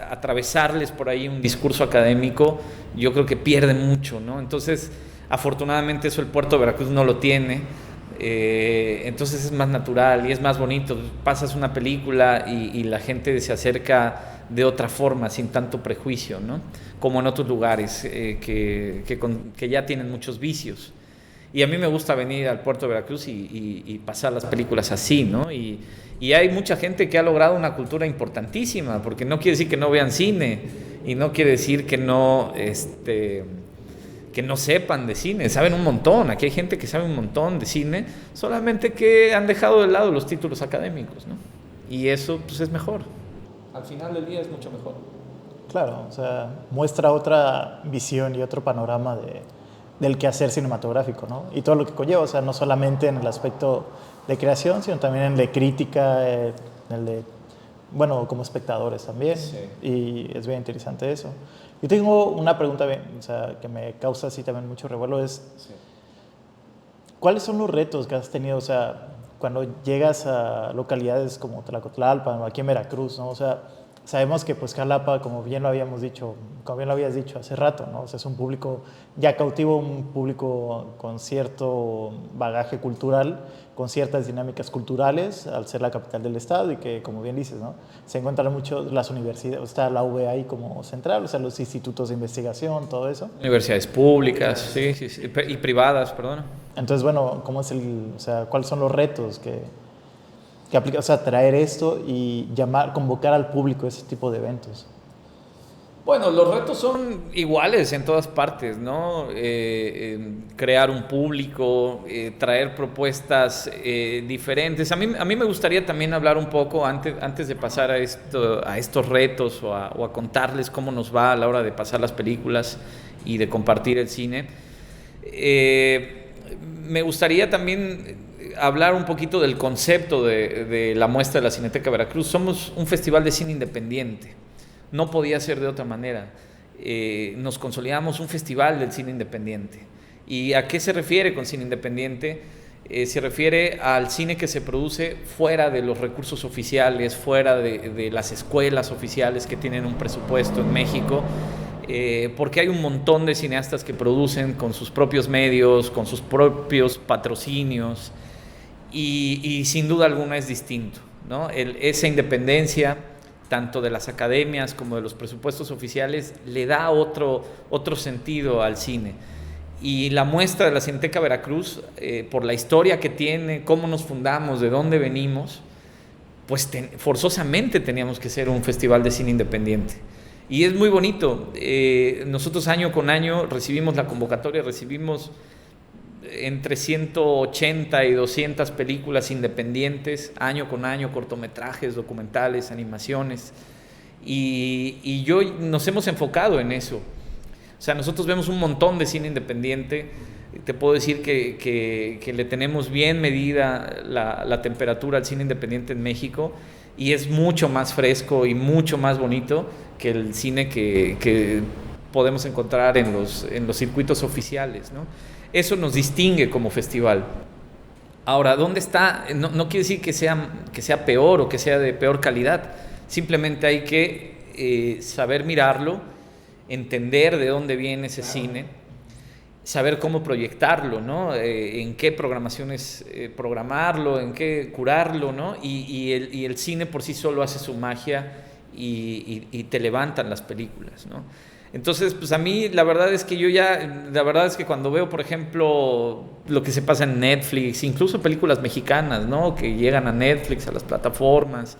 atravesarles por ahí un discurso académico, yo creo que pierden mucho, ¿no? Entonces, afortunadamente eso el puerto de Veracruz no lo tiene, entonces es más natural y es más bonito. Pasas una película y la gente se acerca de otra forma, sin tanto prejuicio, ¿no? Como en otros lugares que ya tienen muchos vicios. Y a mí me gusta venir al puerto de Veracruz y pasar las películas así, ¿no? Y hay mucha gente que ha logrado una cultura importantísima, porque no quiere decir que no vean cine y no quiere decir que no sepan de cine. Saben un montón. Aquí hay gente que sabe un montón de cine, solamente que han dejado de lado los títulos académicos, ¿no? Y eso pues es mejor. Al final del día es mucho mejor. Claro, o sea, muestra otra visión y otro panorama del quehacer cinematográfico, ¿no? Y todo lo que conlleva, o sea, no solamente en el aspecto de creación, sino también en el de crítica, en el de, bueno, como espectadores también. Sí. Y es bien interesante eso. Yo tengo una pregunta, o sea, que me causa así también mucho revuelo, es, ¿cuáles son los retos que has tenido, o sea, cuando llegas a localidades como Tlacotalpan o aquí en Veracruz, ¿no? O sea, sabemos que pues Jalapa, como bien lo habíamos dicho, como bien lo habías dicho hace rato, ¿no? O sea, es un público ya cautivo, un público con cierto bagaje cultural, con ciertas dinámicas culturales, al ser la capital del estado y que, como bien dices, ¿no? Se encuentran mucho las universidades, está la UV ahí como central, o sea, los institutos de investigación, todo eso. Universidades públicas, sí, y privadas, perdón. Entonces, bueno, ¿cómo es o sea, cuáles son los retos que aplica, o sea, traer esto y convocar al público a ese tipo de eventos? Bueno, los retos son iguales en todas partes, ¿no? Crear un público, traer propuestas diferentes. A mí me gustaría también hablar un poco, antes de pasar a estos retos o a contarles cómo nos va a la hora de pasar las películas y de compartir el cine. Me gustaría también hablar un poquito del concepto de la muestra de la Cineteca Veracruz. Somos un festival de cine independiente. No podía ser de otra manera. Nos consolidamos un festival del cine independiente. ¿Y a qué se refiere con cine independiente? Se refiere al cine que se produce fuera de los recursos oficiales, fuera de las escuelas oficiales que tienen un presupuesto en México, porque hay un montón de cineastas que producen con sus propios medios, con sus propios patrocinios, y sin duda alguna es distinto, ¿no? Esa independencia, tanto de las academias como de los presupuestos oficiales, le da otro sentido al cine. Y la muestra de la Cineteca Veracruz, por la historia que tiene, cómo nos fundamos, de dónde venimos, pues forzosamente teníamos que ser un festival de cine independiente. Y es muy bonito. Nosotros año con año recibimos la convocatoria, recibimos entre 180 y 200 películas independientes, año con año, cortometrajes, documentales, animaciones. Y nos hemos enfocado en eso. O sea, nosotros vemos un montón de cine independiente. Te puedo decir que le tenemos bien medida la temperatura al cine independiente en México, y es mucho más fresco y mucho más bonito que el cine que podemos encontrar en los circuitos oficiales, ¿no? Eso nos distingue como festival. Ahora, ¿dónde está? No quiere decir que sea peor o que sea de peor calidad. Simplemente hay que saber mirarlo, entender de dónde viene ese cine, saber cómo proyectarlo, ¿no? En qué programaciones programarlo, en qué curarlo, ¿no? Y el cine por sí solo hace su magia y te levantan las películas, ¿no? Entonces, pues a mí la verdad es que cuando veo, por ejemplo, lo que se pasa en Netflix, incluso películas mexicanas, ¿no? Que llegan a Netflix, a las plataformas,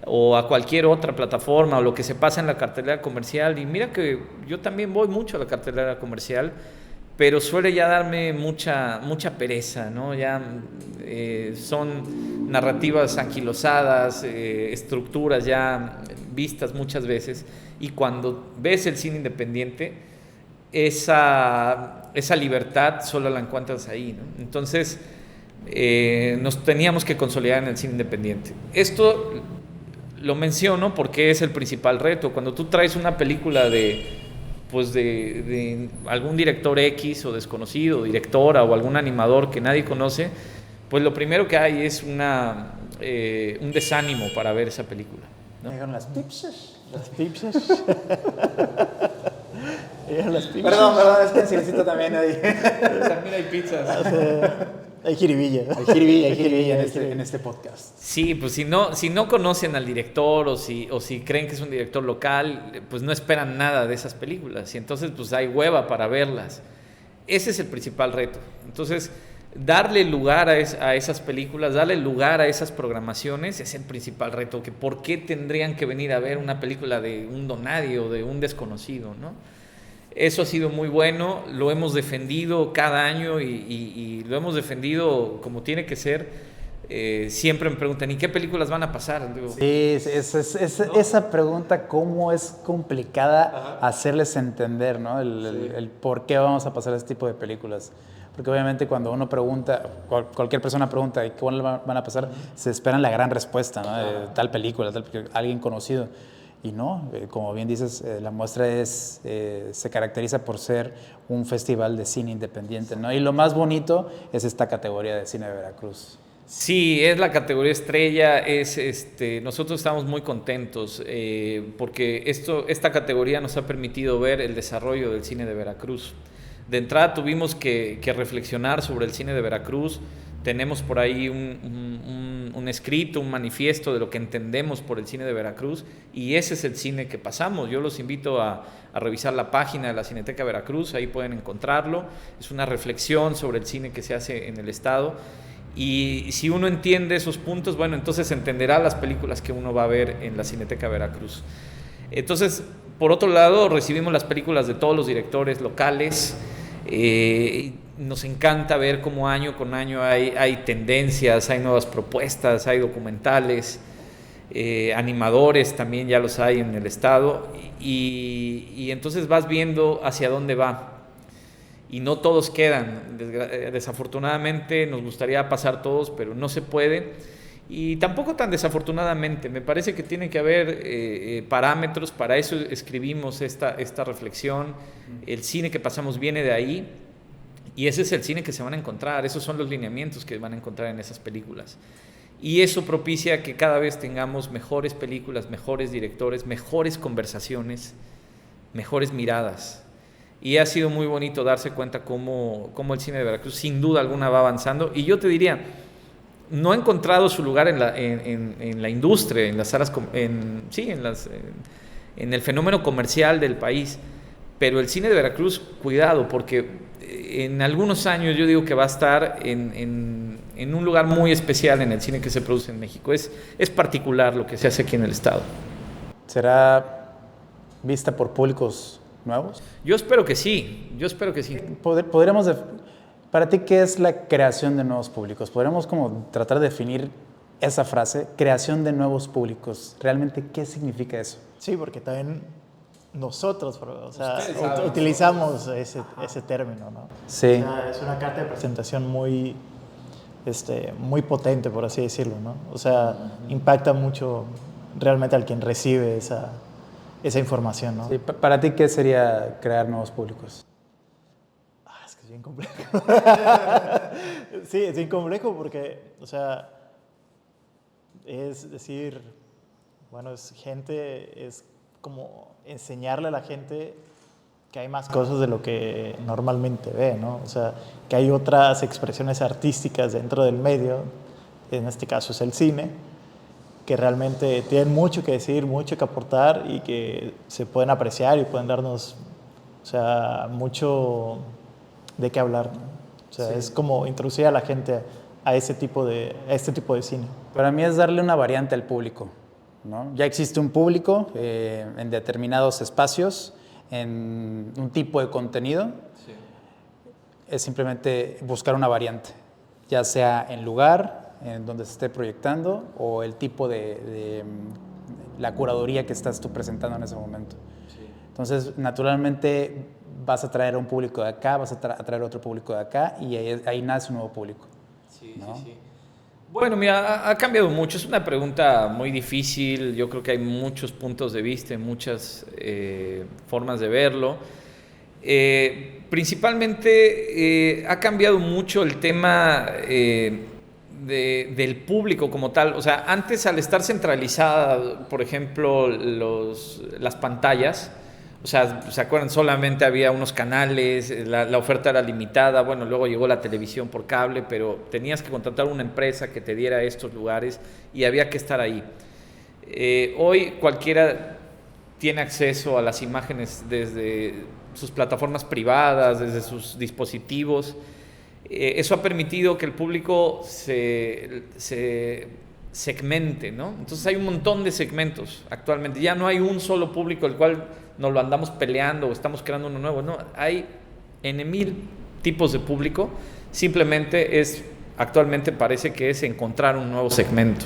o a cualquier otra plataforma, o lo que se pasa en la cartelera comercial, y mira que yo también voy mucho a la cartelera comercial, pero suele ya darme mucha pereza, ¿no? Ya son narrativas anquilosadas, estructuras ya vistas muchas veces, y cuando ves el cine independiente, esa libertad solo la encuentras ahí, ¿no? Entonces, nos teníamos que consolidar en el cine independiente. Esto lo menciono porque es el principal reto. Cuando tú traes una película de algún director X o desconocido, directora o algún animador que nadie conoce, pues lo primero que hay es un desánimo para ver esa película, ¿no? Llegan las pipsas. Las pipsas. Las pipsas. Perdón, es que en Silencio también hay. También hay pizzas. Hay jiribilla. Hay jiribilla en este podcast. Sí, pues si no conocen al director o si creen que es un director local, pues no esperan nada de esas películas. Y entonces pues hay hueva para verlas. Ese es el principal reto. Entonces, darle lugar a esas películas, darle lugar a esas programaciones es el principal reto. Que ¿por qué tendrían que venir a ver una película de un donadie o de un desconocido, ¿no? Eso ha sido muy bueno, lo hemos defendido cada año y lo hemos defendido como tiene que ser, siempre me preguntan, ¿y qué películas van a pasar? Digo, Sí, esa pregunta, cómo es complicada hacerles entender, ¿no? El por qué vamos a pasar este tipo de películas. Porque obviamente cuando uno pregunta, cualquier persona pregunta, ¿y cuándo van a pasar? Se esperan la gran respuesta, ¿no? De tal película, alguien conocido. Y no, como bien dices, la muestra se caracteriza por ser un festival de cine independiente, ¿no? Y lo más bonito es esta categoría de cine de Veracruz. sí, es la categoría estrella, nosotros estamos muy contentos porque esta categoría nos ha permitido ver el desarrollo del cine de Veracruz. De entrada tuvimos que reflexionar sobre el cine de Veracruz, tenemos por ahí un escrito, un manifiesto de lo que entendemos por el cine de Veracruz y ese es el cine que pasamos. Yo los invito a revisar la página de la Cineteca Veracruz, ahí pueden encontrarlo, es una reflexión sobre el cine que se hace en el estado. Y si uno entiende esos puntos, bueno, entonces entenderá las películas que uno va a ver en la Cineteca Veracruz. Entonces, por otro lado, recibimos las películas de todos los directores locales. Nos encanta ver cómo año con año hay tendencias, hay nuevas propuestas, hay documentales, animadores también ya los hay en el estado. Y entonces vas viendo hacia dónde va. Y no todos quedan, desafortunadamente nos gustaría pasar todos, pero no se puede, y tampoco tan desafortunadamente, me parece que tiene que haber parámetros, para eso escribimos esta reflexión, el cine que pasamos viene de ahí, y ese es el cine que se van a encontrar, esos son los lineamientos que van a encontrar en esas películas, y eso propicia que cada vez tengamos mejores películas, mejores directores, mejores conversaciones, mejores miradas. Y ha sido muy bonito darse cuenta cómo el cine de Veracruz sin duda alguna va avanzando. Y yo te diría, no ha encontrado su lugar en la industria, en las salas, en el fenómeno comercial del país. Pero el cine de Veracruz, cuidado, porque en algunos años yo digo que va a estar en un lugar muy especial en el cine que se produce en México. Es particular lo que se hace aquí en el estado. ¿Será vista por públicos nuevos? Yo espero que sí. Podríamos, para ti, ¿qué es la creación de nuevos públicos? Podríamos como tratar de definir esa frase, creación de nuevos públicos. ¿Realmente qué significa eso? Sí, porque también nosotros, o sea, utilizamos ese término, ¿no? Sí. O sea, es una carta de presentación muy potente, por así decirlo, ¿no? O sea, impacta mucho realmente al quien recibe esa información, ¿no? Sí, para ti, ¿qué sería crear nuevos públicos? Es que es bien complejo. Sí, es bien complejo porque, o sea, es decir, bueno, es como enseñarle a la gente que hay más cosas de lo que normalmente ve, ¿no? O sea, que hay otras expresiones artísticas dentro del medio, en este caso es el cine, que realmente tienen mucho que decir, mucho que aportar y que se pueden apreciar y pueden darnos, o sea, mucho de qué hablar, ¿no? O sea, es como introducir a la gente a este tipo de cine. Para mí es darle una variante al público, ¿no? Ya existe un público en determinados espacios, en un tipo de contenido. Sí. Es simplemente buscar una variante, ya sea en lugar, en donde se esté proyectando, o el tipo de la curaduría que estás tú presentando en ese momento. Sí. Entonces, naturalmente, vas a traer a un público de acá, vas a traer otro público de acá, y ahí nace un nuevo público. Sí, ¿no? Sí. Bueno, mira, ha cambiado mucho. Es una pregunta muy difícil. Yo creo que hay muchos puntos de vista, muchas formas de verlo. Principalmente ha cambiado mucho el tema del público como tal. O sea, antes, al estar centralizada, por ejemplo, las pantallas, o sea, ¿se acuerdan? Solamente había unos canales, la oferta era limitada. Bueno, luego llegó la televisión por cable, pero tenías que contratar una empresa que te diera estos lugares y había que estar ahí. Hoy cualquiera tiene acceso a las imágenes desde sus plataformas privadas, desde sus dispositivos. Eso ha permitido que el público se segmente, ¿no? Entonces hay un montón de segmentos actualmente. Ya no hay un solo público el cual nos lo andamos peleando o estamos creando uno nuevo. No, hay N 1000 tipos de público. Simplemente es actualmente parece que es encontrar un nuevo segmento.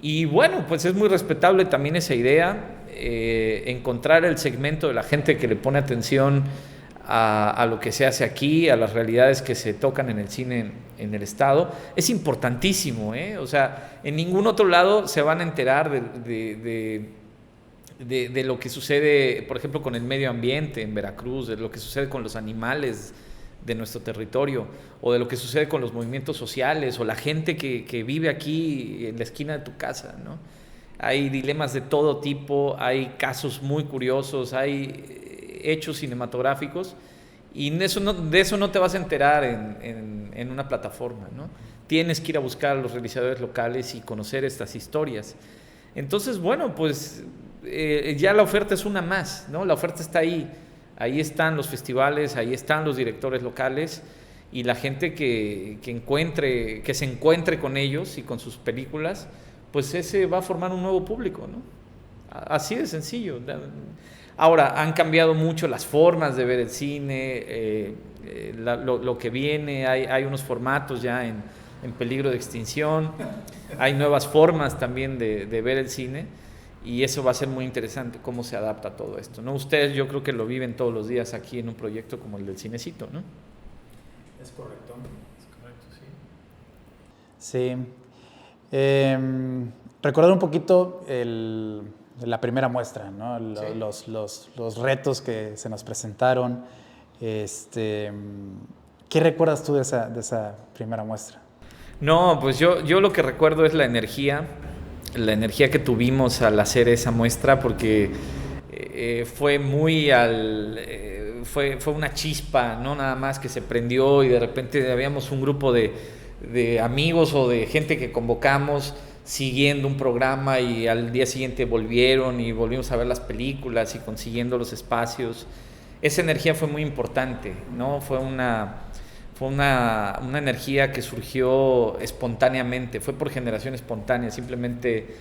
Y bueno, pues es muy respetable también esa idea, encontrar el segmento de la gente que le pone atención a lo que se hace aquí, a las realidades que se tocan en el cine en el estado, es importantísimo, ¿eh? O sea, en ningún otro lado se van a enterar de lo que sucede, por ejemplo, con el medio ambiente en Veracruz, de lo que sucede con los animales de nuestro territorio, o de lo que sucede con los movimientos sociales, o la gente que vive aquí en la esquina de tu casa, ¿no? Hay dilemas de todo tipo, hay casos muy curiosos, hay hechos cinematográficos, y de eso no te vas a enterar en una plataforma, ¿no? Tienes que ir a buscar a los realizadores locales y conocer estas historias. Entonces, bueno, pues ya la oferta es una más, ¿no? La oferta está ahí. Ahí están los festivales, ahí están los directores locales y la gente que se encuentre con ellos y con sus películas, pues ese va a formar un nuevo público, ¿no? Así de sencillo. Ahora, han cambiado mucho las formas de ver el cine, lo que viene, hay unos formatos ya en peligro de extinción, hay nuevas formas también de ver el cine. Y eso va a ser muy interesante, cómo se adapta a todo esto, ¿no? Ustedes yo creo que lo viven todos los días aquí en un proyecto como el del Cinecito, ¿no? Es correcto. Es correcto, Sí. sí. Recordar un poquito la primera muestra, ¿no? Sí. Los retos que se nos presentaron. ¿Qué recuerdas tú de esa primera muestra? No, pues yo lo que recuerdo es la energía que tuvimos al hacer esa muestra, porque fue fue una chispa, no nada más que se prendió y de repente habíamos un grupo de amigos o de gente que convocamos siguiendo un programa y al día siguiente volvimos a ver las películas y consiguiendo los espacios. Esa energía fue muy importante, ¿no? Fue una energía que surgió espontáneamente, fue por generación espontánea, simplemente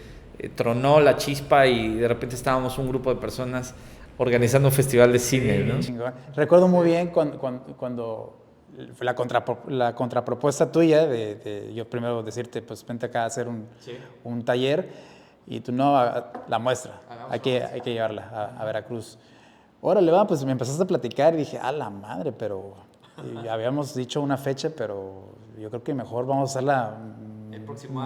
tronó la chispa y de repente estábamos un grupo de personas organizando un festival de cine, ¿no? Chingón. Recuerdo muy bien cuando la contrapropuesta tuya de yo primero decirte, pues vente acá a hacer un taller y tú no, la muestra, hay que llevarla a Veracruz. Órale, va, pues me empezaste a platicar y dije, a la madre, pero habíamos dicho una fecha, pero yo creo que mejor vamos a hacerla el próximo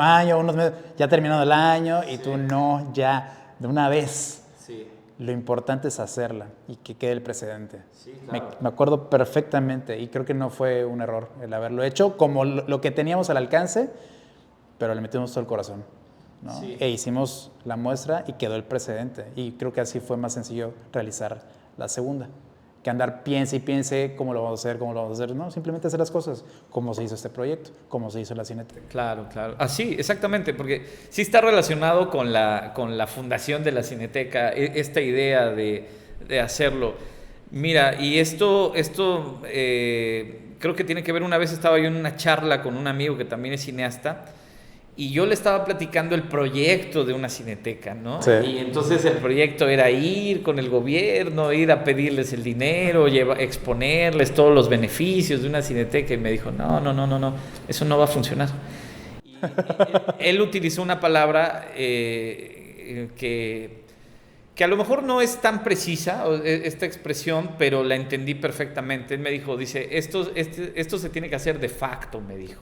año, unos meses, ya terminando el año, y tú no, ya, de una vez. Sí. Lo importante es hacerla y que quede el precedente. Sí, claro. Me acuerdo perfectamente y creo que no fue un error el haberlo hecho, como lo que teníamos al alcance, pero le metimos todo el corazón, ¿no? Sí. E hicimos la muestra y quedó el precedente. Y creo que así fue más sencillo realizar la segunda. Que andar piense y piense cómo lo vamos a hacer, no, simplemente hacer las cosas, como se hizo este proyecto, como se hizo la Cineteca. Claro. Así, exactamente, porque sí está relacionado con la fundación de la Cineteca, esta idea de hacerlo. Mira, y esto creo que tiene que ver, una vez estaba yo en una charla con un amigo que también es cineasta, y yo le estaba platicando el proyecto de una cineteca, ¿no? Sí. Y entonces el proyecto era ir con el gobierno, ir a pedirles el dinero, exponerles todos los beneficios de una cineteca. Y me dijo, no, eso no va a funcionar. Y él utilizó una palabra que a lo mejor no es tan precisa, esta expresión, pero la entendí perfectamente. Él me dijo, esto se tiene que hacer de facto, me dijo.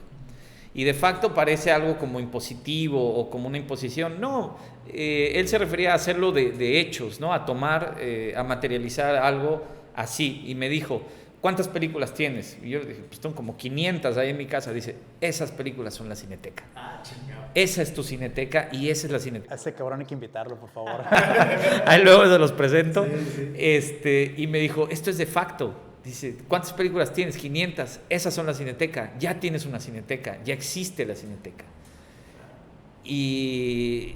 Y de facto parece algo como impositivo o como una imposición. No, él se refería a hacerlo de hechos, ¿no? A tomar, a materializar algo así. Y me dijo, ¿cuántas películas tienes? Y yo le dije, pues son como 500 ahí en mi casa. Dice, esas películas son la Cineteca. Esa es tu Cineteca y esa es la Cineteca. A ese cabrón hay que invitarlo, por favor. Ahí luego se los presento. Sí. Y me dijo, esto es de facto. Dice, ¿cuántas películas tienes? 500. Esas son la Cineteca. Ya tienes una Cineteca. Ya existe la Cineteca. Y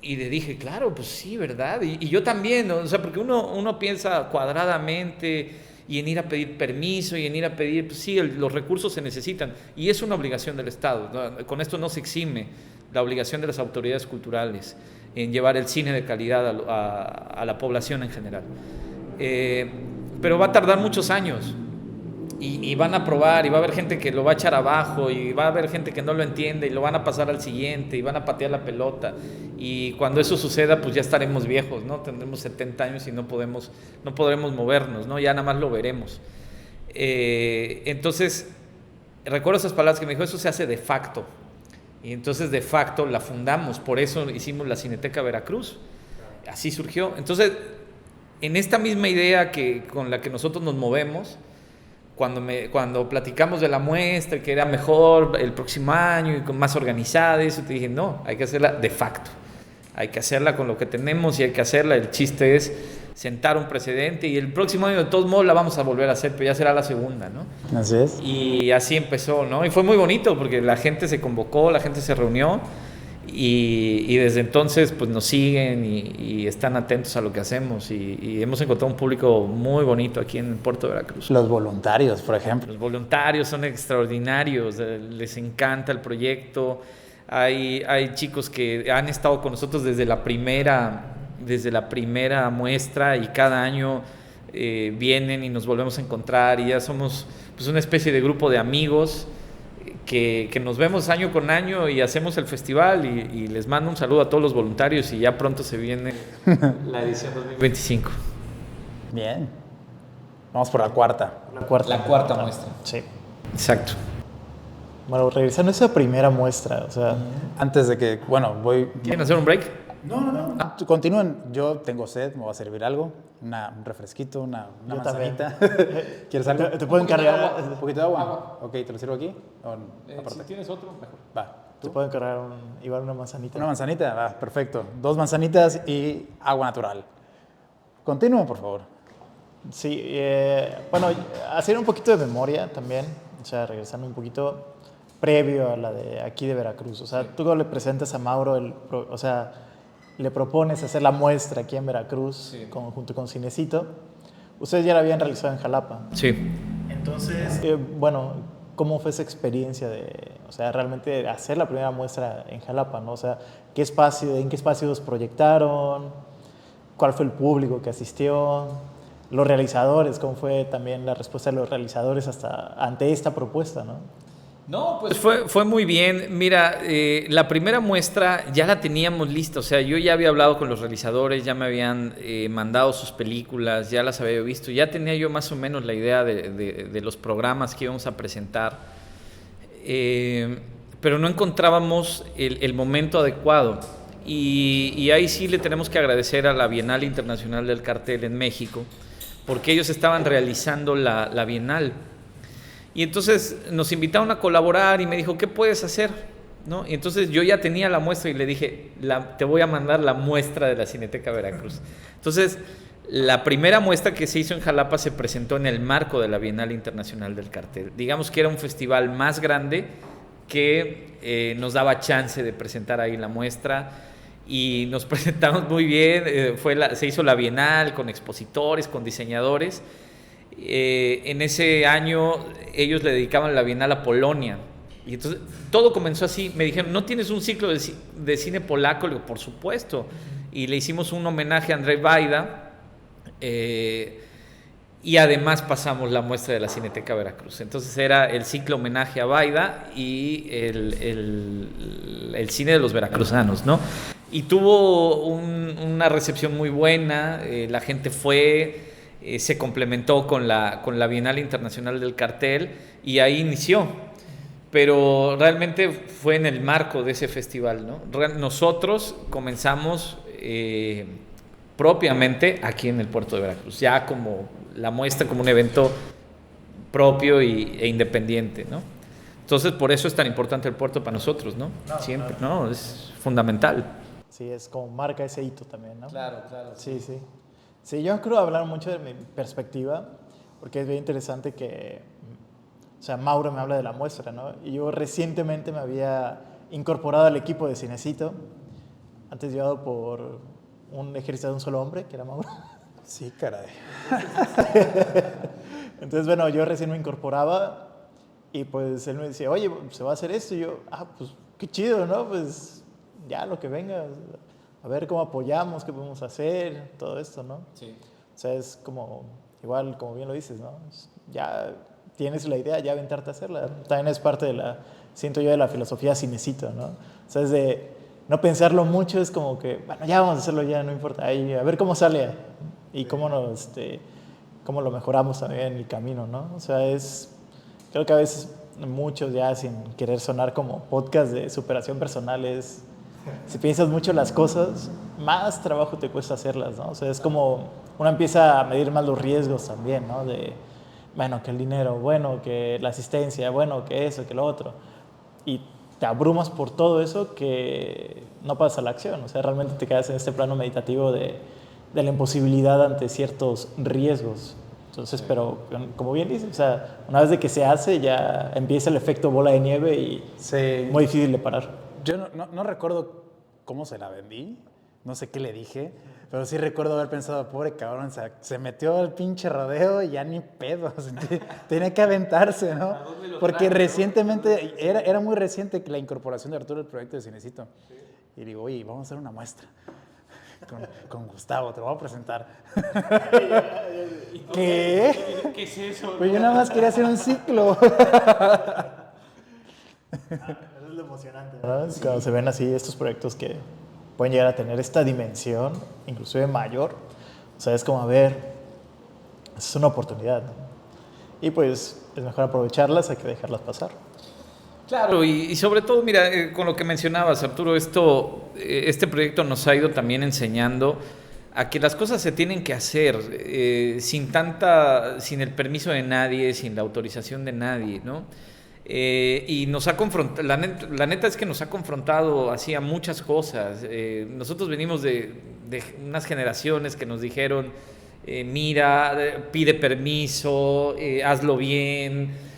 le dije, claro, pues sí, ¿verdad? Y yo también, ¿no? O sea, porque uno piensa cuadradamente y en ir a pedir permiso y en ir a pedir, pues sí, los recursos se necesitan. Y es una obligación del Estado, ¿no? Con esto no se exime la obligación de las autoridades culturales en llevar el cine de calidad a la población en general. Pero va a tardar muchos años y van a probar y va a haber gente que lo va a echar abajo y va a haber gente que no lo entiende y lo van a pasar al siguiente y van a patear la pelota y cuando eso suceda pues ya estaremos viejos, ¿no? Tendremos 70 años y no podremos movernos, ¿no? Ya nada más lo veremos. Entonces recuerdo esas palabras que me dijo, eso se hace de facto, y entonces de facto la fundamos, por eso hicimos la Cineteca Veracruz, así surgió. Entonces en esta misma idea con la que nosotros nos movemos, cuando platicamos de la muestra, que era mejor el próximo año y con más organizada, eso te dije, no, hay que hacerla de facto, hay que hacerla con lo que tenemos y hay que hacerla, el chiste es sentar un precedente y el próximo año de todos modos la vamos a volver a hacer, pero ya será la segunda, ¿no? Así es. Y así empezó, ¿no? Y fue muy bonito porque la gente se convocó, la gente se reunió y desde entonces pues nos siguen y están atentos a lo que hacemos y hemos encontrado un público muy bonito aquí en Puerto Veracruz. Los voluntarios, por ejemplo. Los voluntarios son extraordinarios, les encanta el proyecto. Hay chicos que han estado con nosotros desde la primera muestra y cada año vienen y nos volvemos a encontrar y ya somos pues una especie de grupo de amigos que nos vemos año con año y hacemos el festival y les mando un saludo a todos los voluntarios y ya pronto se viene la edición 2025. Bien. Vamos por la cuarta. La cuarta muestra. Sí. Exacto. Bueno, regresando a esa primera muestra, o sea, Antes de que, bueno, ¿Quieren hacer un break? No. Continúen. Yo tengo sed, me voy a servir algo. Un refresquito, una Yo también. manzanita. ¿Quieres algo? te pueden cargar, ¿Un poquito de agua? Ok, ¿te lo sirvo aquí? Si tienes otro, mejor. Va. te pueden cargar igual una manzanita. Una manzanita, va, perfecto. 2 manzanitas y agua natural. Continúen, por favor. Sí, bueno, hacer un poquito de memoria también, o sea, regresando un poquito previo a la de aquí de Veracruz. O sea, tú le presentas a Mauro, o sea, le propones hacer la muestra aquí en Veracruz junto con Cinecito. Ustedes ya la habían realizado en Jalapa. Sí. Entonces, bueno, ¿cómo fue esa experiencia o sea, realmente hacer la primera muestra en Jalapa, ¿no? O sea, ¿en qué espacios proyectaron? ¿Cuál fue el público que asistió? Los realizadores, ¿cómo fue también la respuesta de los realizadores ante esta propuesta, no? No, pues fue muy bien. Mira, la primera muestra ya la teníamos lista, o sea, yo ya había hablado con los realizadores, ya me habían mandado sus películas, ya las había visto, ya tenía yo más o menos la idea de los programas que íbamos a presentar, pero no encontrábamos el momento adecuado. Y ahí sí le tenemos que agradecer a la Bienal Internacional del Cartel en México, porque ellos estaban realizando la Bienal. Y entonces nos invitaron a colaborar y me dijo, ¿qué puedes hacer? ¿No? Y entonces yo ya tenía la muestra y le dije, te voy a mandar la muestra de la Cineteca Veracruz. Entonces, la primera muestra que se hizo en Jalapa se presentó en el marco de la Bienal Internacional del Cartel. Digamos que era un festival más grande que nos daba chance de presentar ahí la muestra y nos presentamos muy bien. Se hizo la Bienal con expositores, con diseñadores. En ese año ellos le dedicaban la Bienal a Polonia y entonces todo comenzó así. Me dijeron, ¿no tienes un ciclo de cine polaco? Le digo, por supuesto, y le hicimos un homenaje a Andrzej Wajda y además pasamos la muestra de la Cineteca Veracruz. Entonces era el ciclo homenaje a Wajda y el cine de los veracruzanos, ¿no? Y tuvo una recepción muy buena, la gente fue, se complementó con la Bienal Internacional del Cartel y ahí inició. Pero realmente fue en el marco de ese festival, ¿no? Nosotros comenzamos propiamente aquí en el puerto de Veracruz, ya como la muestra, como un evento propio e independiente, ¿no? Entonces, por eso es tan importante el puerto para nosotros, ¿no? Siempre, ¿no? Es fundamental. Sí, es como marca ese hito también, ¿no? Claro. Sí. Sí, yo creo hablar mucho de mi perspectiva, porque es bien interesante que, o sea, Mauro me habla de la muestra, ¿no? Y yo recientemente me había incorporado al equipo de Cinecito, antes llevado por un ejército de un solo hombre, que era Mauro. Sí, caray. Entonces, bueno, yo recién me incorporaba y pues él me decía, oye, se va a hacer esto. Y yo, pues qué chido, ¿no? Pues ya lo que venga, a ver cómo apoyamos, qué podemos hacer, todo esto, ¿no? Sí. O sea, es como, igual, como bien lo dices, ¿no? Ya tienes la idea, ya aventarte a hacerla. También es parte de siento yo, de la filosofía cinecito, ¿no? O sea, es de no pensarlo mucho, es como que, bueno, ya vamos a hacerlo, ya no importa, ahí, a ver cómo sale y cómo lo mejoramos también en el camino, ¿no? O sea, creo que a veces muchos ya sin querer sonar como podcast de superación personal si piensas mucho las cosas, más trabajo te cuesta hacerlas, ¿no? O sea, es como uno empieza a medir más los riesgos también, ¿no? Bueno, que el dinero, bueno, que la asistencia, bueno, que eso, que lo otro. Y te abrumas por todo eso que no pasas a la acción. O sea, realmente te quedas en este plano meditativo de la imposibilidad ante ciertos riesgos. Entonces, pero como bien dices, o sea, una vez de que se hace, ya empieza el efecto bola de nieve y muy difícil de parar. Yo no recuerdo cómo se la vendí, no sé qué le dije, pero sí recuerdo haber pensado, pobre cabrón, se metió al pinche rodeo y ya ni pedo, o sea, tenía que aventarse, ¿no? Porque recientemente, era muy reciente la incorporación de Arturo al proyecto de Cinecito. Sí. Y digo, oye, vamos a hacer una muestra. Con Gustavo, te lo voy a presentar. ¿Qué? ¿Qué es eso? Pues yo nada más quería hacer un ciclo. Eso es lo emocionante, ¿no? Sí. Cuando se ven así estos proyectos que pueden llegar a tener esta dimensión, inclusive mayor. O sea, es como, a ver, es una oportunidad, ¿no? Y pues es mejor aprovecharlas, hay que dejarlas pasar. Claro, y sobre todo, mira, con lo que mencionabas, Arturo, este proyecto nos ha ido también enseñando a que las cosas se tienen que hacer sin el permiso de nadie, sin la autorización de nadie, ¿no? Y nos ha confrontado, la neta es que nos ha confrontado así a muchas cosas. Nosotros venimos de unas generaciones que nos dijeron, mira, pide permiso, hazlo bien,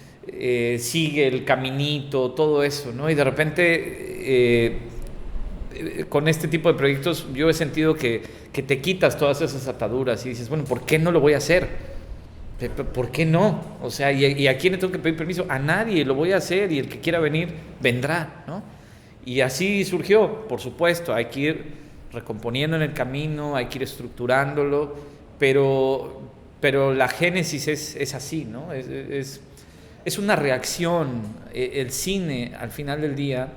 sigue el caminito, todo eso, ¿no? Y de repente, con este tipo de proyectos, yo he sentido que te quitas todas esas ataduras y dices, bueno, ¿por qué no lo voy a hacer? ¿Por qué no? O sea, ¿y a quién le tengo que pedir permiso? A nadie, lo voy a hacer y el que quiera venir, vendrá, ¿no? Y así surgió, por supuesto, hay que ir recomponiendo en el camino, hay que ir estructurándolo, pero la génesis es así, ¿no? Es una reacción. El cine, al final del día,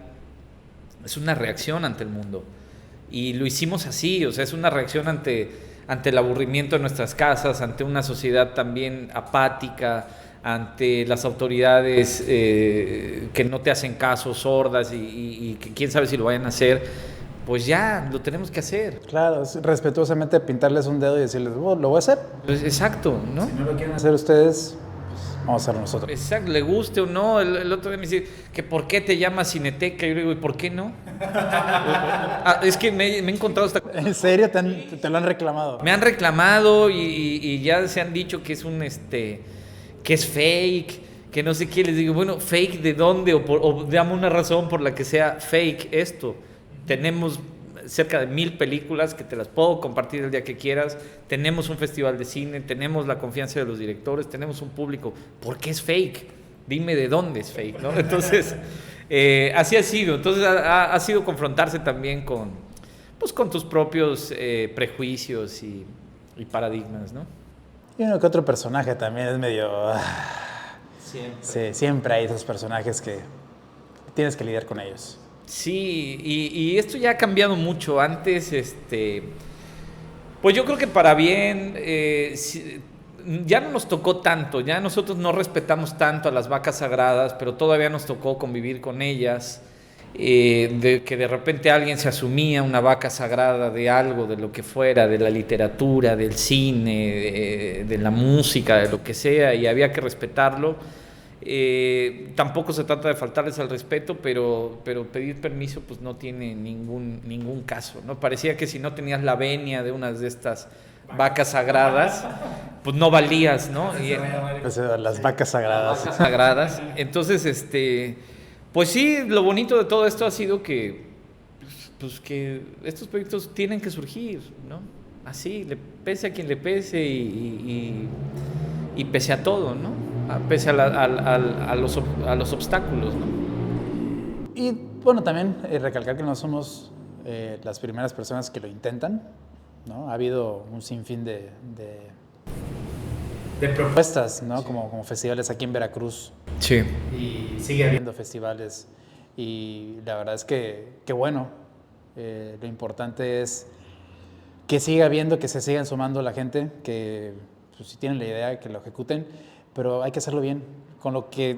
es una reacción ante el mundo. Y lo hicimos así, o sea, es una reacción ante el aburrimiento de nuestras casas, ante una sociedad también apática, ante las autoridades que no te hacen caso, sordas y que quién sabe si lo vayan a hacer. Pues ya, lo tenemos que hacer. Claro, respetuosamente pintarles un dedo y decirles, oh, lo voy a hacer. Pues exacto, ¿no? Si no lo quieren hacer ustedes, vamos a hacerlo nosotros. Exacto, le guste o no. El otro día me dice que ¿por qué te llamas Cineteca? Y yo le digo, ¿y por qué no? Es que me he encontrado hasta... ¿En serio? ¿Te lo han reclamado? Me han reclamado y ya se han dicho que es que es fake, que no sé qué. Les digo, bueno, ¿fake de dónde? O dame una razón por la que sea fake esto. Tenemos cerca de 1000 películas que te las puedo compartir el día que quieras. Tenemos un festival de cine, tenemos la confianza de los directores, tenemos un público. ¿Por qué es fake? Dime de dónde es fake, ¿no? Entonces, así ha sido. Entonces, ha sido confrontarse también con tus propios prejuicios y paradigmas, ¿no? Y uno que otro personaje también es medio... Siempre. Sí, siempre hay esos personajes que tienes que lidiar con ellos. Sí, y esto ya ha cambiado mucho. Antes, pues yo creo que para bien, ya no nos tocó tanto, ya nosotros no respetamos tanto a las vacas sagradas, pero todavía nos tocó convivir con ellas, de que de repente alguien se asumía una vaca sagrada de algo, de lo que fuera, de la literatura, del cine, de la música, de lo que sea, y había que respetarlo. Tampoco se trata de faltarles al respeto, pero pedir permiso pues no tiene ningún caso, ¿no? Parecía que si no tenías la venia de unas de estas vacas sagradas, pues no valías, ¿no? Las vacas sagradas. Las vacas sagradas. Entonces, pues sí, lo bonito de todo esto ha sido que que estos proyectos tienen que surgir, ¿no? Así, pese a quien le pese y pese a todo, ¿no? Pese a los obstáculos, ¿no? Y bueno, también recalcar que no somos las primeras personas que lo intentan, ¿no? Ha habido un sinfín de de propuestas, ¿no? Como festivales aquí en Veracruz. Sí. Y sigue habiendo festivales. Y la verdad es que bueno, lo importante es que siga habiendo, que se sigan sumando la gente, que pues, si tienen la idea, que lo ejecuten, pero hay que hacerlo bien, con lo que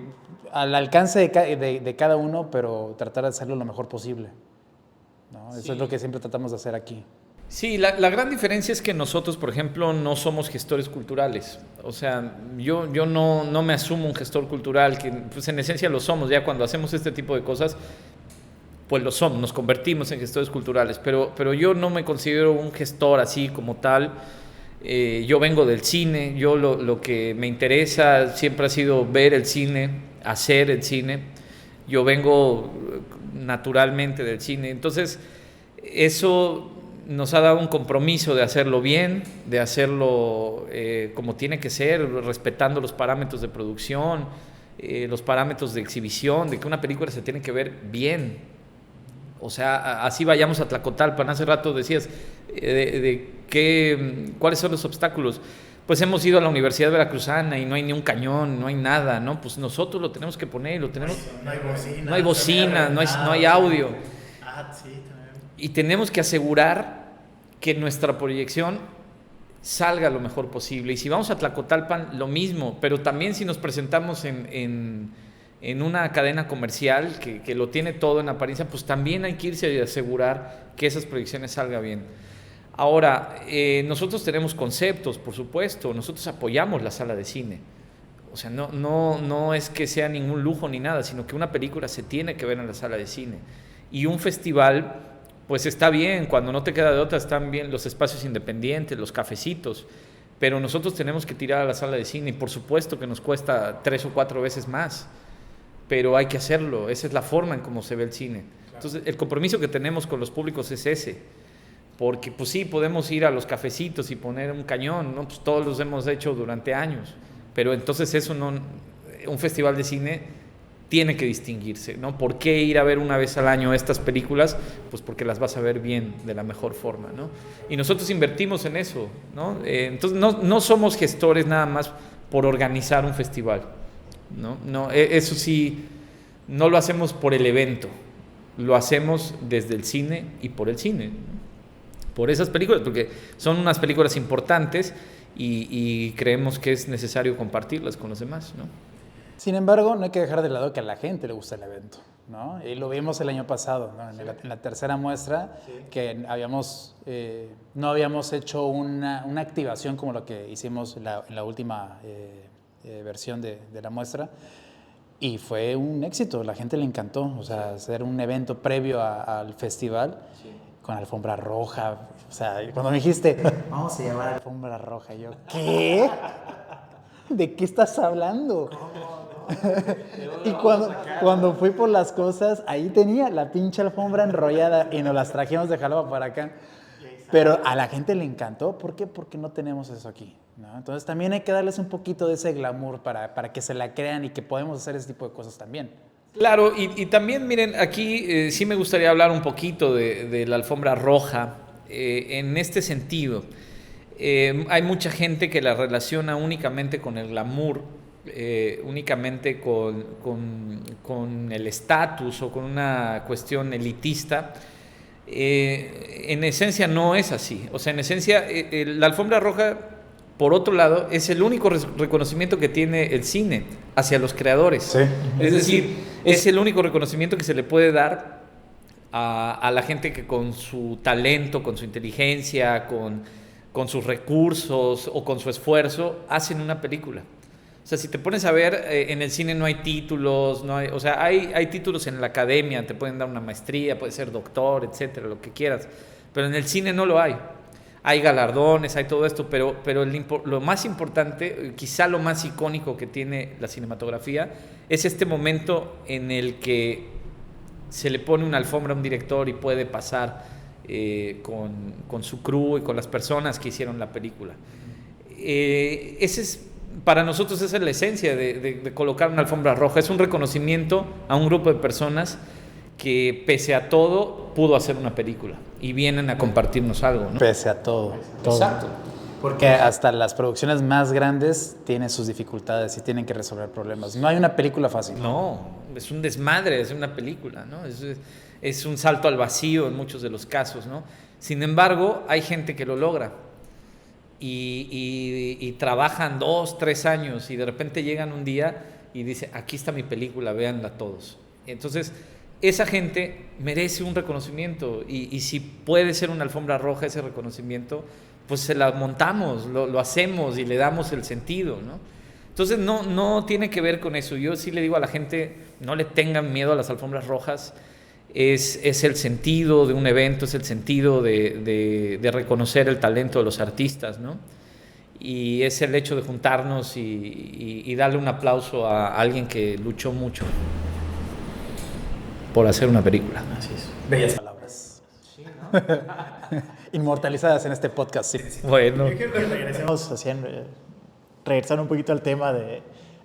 al alcance de cada uno, pero tratar de hacerlo lo mejor posible, ¿no? Eso es lo que siempre tratamos de hacer aquí. Sí, la gran diferencia es que nosotros, por ejemplo, no somos gestores culturales. O sea, yo no me asumo un gestor cultural, que pues en esencia lo somos. Ya cuando hacemos este tipo de cosas, pues lo somos, nos convertimos en gestores culturales. Pero yo no me considero un gestor así como tal. Yo vengo del cine, yo lo que me interesa siempre ha sido ver el cine, hacer el cine. Yo vengo naturalmente del cine. Entonces, eso nos ha dado un compromiso de hacerlo bien, de hacerlo como tiene que ser, respetando los parámetros de producción, los parámetros de exhibición, de que una película se tiene que ver bien. O sea, así vayamos a Tlacotalpan. Hace rato decías cuáles son los obstáculos. Pues hemos ido a la Universidad Veracruzana y no hay ni un cañón, no hay nada, ¿no? Pues nosotros lo tenemos que poner, lo tenemos. No hay bocina, no hay audio. Sí, y tenemos que asegurar que nuestra proyección salga lo mejor posible. Y si vamos a Tlacotalpan, lo mismo, pero también si nos presentamos en una cadena comercial que lo tiene todo en apariencia, pues también hay que irse y asegurar que esas proyecciones salgan bien. Ahora, nosotros tenemos conceptos, por supuesto, nosotros apoyamos la sala de cine. O sea, no es que sea ningún lujo ni nada, sino que una película se tiene que ver en la sala de cine. Y un festival, pues está bien, cuando no te queda de otra, están bien los espacios independientes, los cafecitos, pero nosotros tenemos que tirar a la sala de cine y por supuesto que nos cuesta 3 o 4 veces más, pero hay que hacerlo, esa es la forma en cómo se ve el cine. Entonces, el compromiso que tenemos con los públicos es ese, porque pues sí, podemos ir a los cafecitos y poner un cañón, ¿no? Pues todos los hemos hecho durante años, pero entonces eso no, un festival de cine tiene que distinguirse, ¿no? ¿Por qué ir a ver una vez al año estas películas? Pues porque las vas a ver bien, de la mejor forma, ¿no? Y nosotros invertimos en eso, ¿no? Entonces no somos gestores nada más por organizar un festival, ¿no? Eso sí, no lo hacemos por el evento, lo hacemos desde el cine y por el cine, ¿no? Por esas películas, porque son unas películas importantes y creemos que es necesario compartirlas con los demás, ¿no? Sin embargo, no hay que dejar de lado que a la gente le gusta el evento, ¿no? Y lo vimos el año pasado, ¿no? En la tercera muestra, que no habíamos hecho una activación como lo que hicimos en la última versión de la muestra, y fue un éxito, la gente le encantó, o sea, hacer un evento previo al festival, con alfombra roja, o sea, cuando me dijiste, vamos a llevar alfombra roja, yo, ¿qué? ¿De qué estás hablando? Y cuando fui por las cosas, ahí tenía la pinche alfombra enrollada y nos las trajimos de Jalapa para acá. Pero a la gente le encantó. ¿Por qué? Porque no tenemos eso aquí, ¿no? Entonces también hay que darles un poquito de ese glamour para que se la crean y que podemos hacer ese tipo de cosas también. Claro, y también miren, aquí sí me gustaría hablar un poquito de la alfombra roja en este sentido. Hay mucha gente que la relaciona únicamente con el glamour, únicamente con el estatus o con una cuestión elitista. En esencia no es así. O sea, en esencia la alfombra roja, por otro lado, es el único reconocimiento que tiene el cine hacia los creadores. Sí. Es decir, es el único reconocimiento que se le puede dar a la gente que con su talento, con su inteligencia, con sus recursos o con su esfuerzo hacen una película. O sea, si te pones a ver, en el cine no hay títulos, o sea, hay títulos en la academia, te pueden dar una maestría, puedes ser doctor, etcétera, lo que quieras, pero en el cine no lo hay. Hay galardones, hay todo esto, pero lo más importante, quizá lo más icónico que tiene la cinematografía, es este momento en el que se le pone una alfombra a un director y puede pasar con su crew y con las personas que hicieron la película. Para nosotros esa es la esencia de colocar una alfombra roja, es un reconocimiento a un grupo de personas que pese a todo pudo hacer una película y vienen a compartirnos algo, ¿no? Pese a todo. Exacto. Porque hasta las producciones más grandes tienen sus dificultades y tienen que resolver problemas. No hay una película fácil. No, es un desmadre, es una película, ¿no? Es un salto al vacío en muchos de los casos, ¿no? Sin embargo, hay gente que lo logra y trabajan 2, 3 años y de repente llegan un día y dicen, aquí está mi película, véanla todos. Entonces, esa gente merece un reconocimiento y si puede ser una alfombra roja ese reconocimiento, pues se la montamos, lo hacemos y le damos el sentido, ¿no? Entonces no tiene que ver con eso. Yo sí le digo a la gente, no le tengan miedo a las alfombras rojas. Es el sentido de un evento, es el sentido de reconocer el talento de los artistas, ¿no? Y es el hecho de juntarnos y darle un aplauso a alguien que luchó mucho por hacer una película. Así es. Bellas palabras. Sí, ¿no? Inmortalizadas en este podcast. Sí. Bueno. Regresemos regresar un poquito al tema de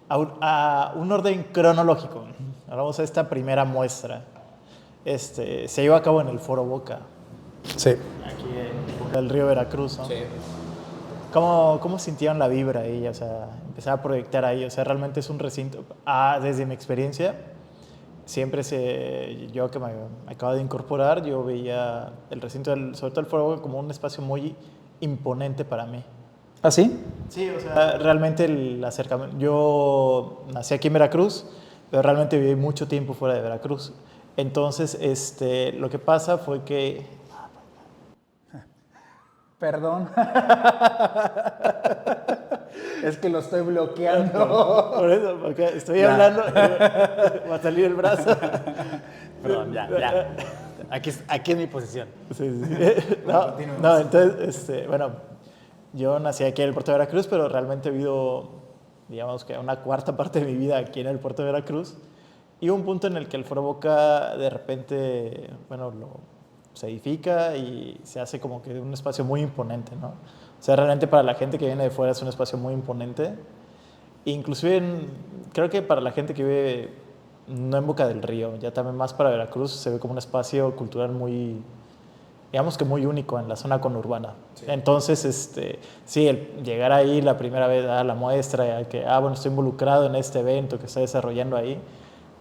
a un orden cronológico. Ahora vamos a esta primera muestra. Se llevó a cabo en el Foro Boca, Sí. aquí en Boca del Río, Veracruz, ¿no? Sí. ¿Cómo sintieron la vibra ahí? O sea, empezar a proyectar ahí. O sea, realmente es un recinto. Desde mi experiencia, yo que me acabo de incorporar, yo veía el recinto, sobre todo el Foro Boca, como un espacio muy imponente para mí. ¿Ah, sí? Sí, o sea, realmente el acercamiento. Yo nací aquí en Veracruz, pero realmente viví mucho tiempo fuera de Veracruz. Entonces, lo que pasa fue que... Perdón. Es que lo estoy bloqueando. Por eso, porque estoy hablando, va a salir el brazo. Perdón, ya. Aquí es mi posición. Sí. No, entonces, bueno, yo nací aquí en el puerto de Veracruz, pero realmente he vivido, digamos que una cuarta parte de mi vida aquí en el puerto de Veracruz. Y hubo un punto en el que el Foro Boca de repente, bueno, se edifica y se hace como que un espacio muy imponente, ¿no? O sea, realmente para la gente que viene de fuera es un espacio muy imponente. Inclusive creo que para la gente que vive no en Boca del Río, ya también más para Veracruz, se ve como un espacio cultural muy, digamos que muy único en la zona conurbana. Sí. Entonces, sí, el llegar ahí la primera vez a la muestra, que, bueno, estoy involucrado en este evento que está desarrollando ahí,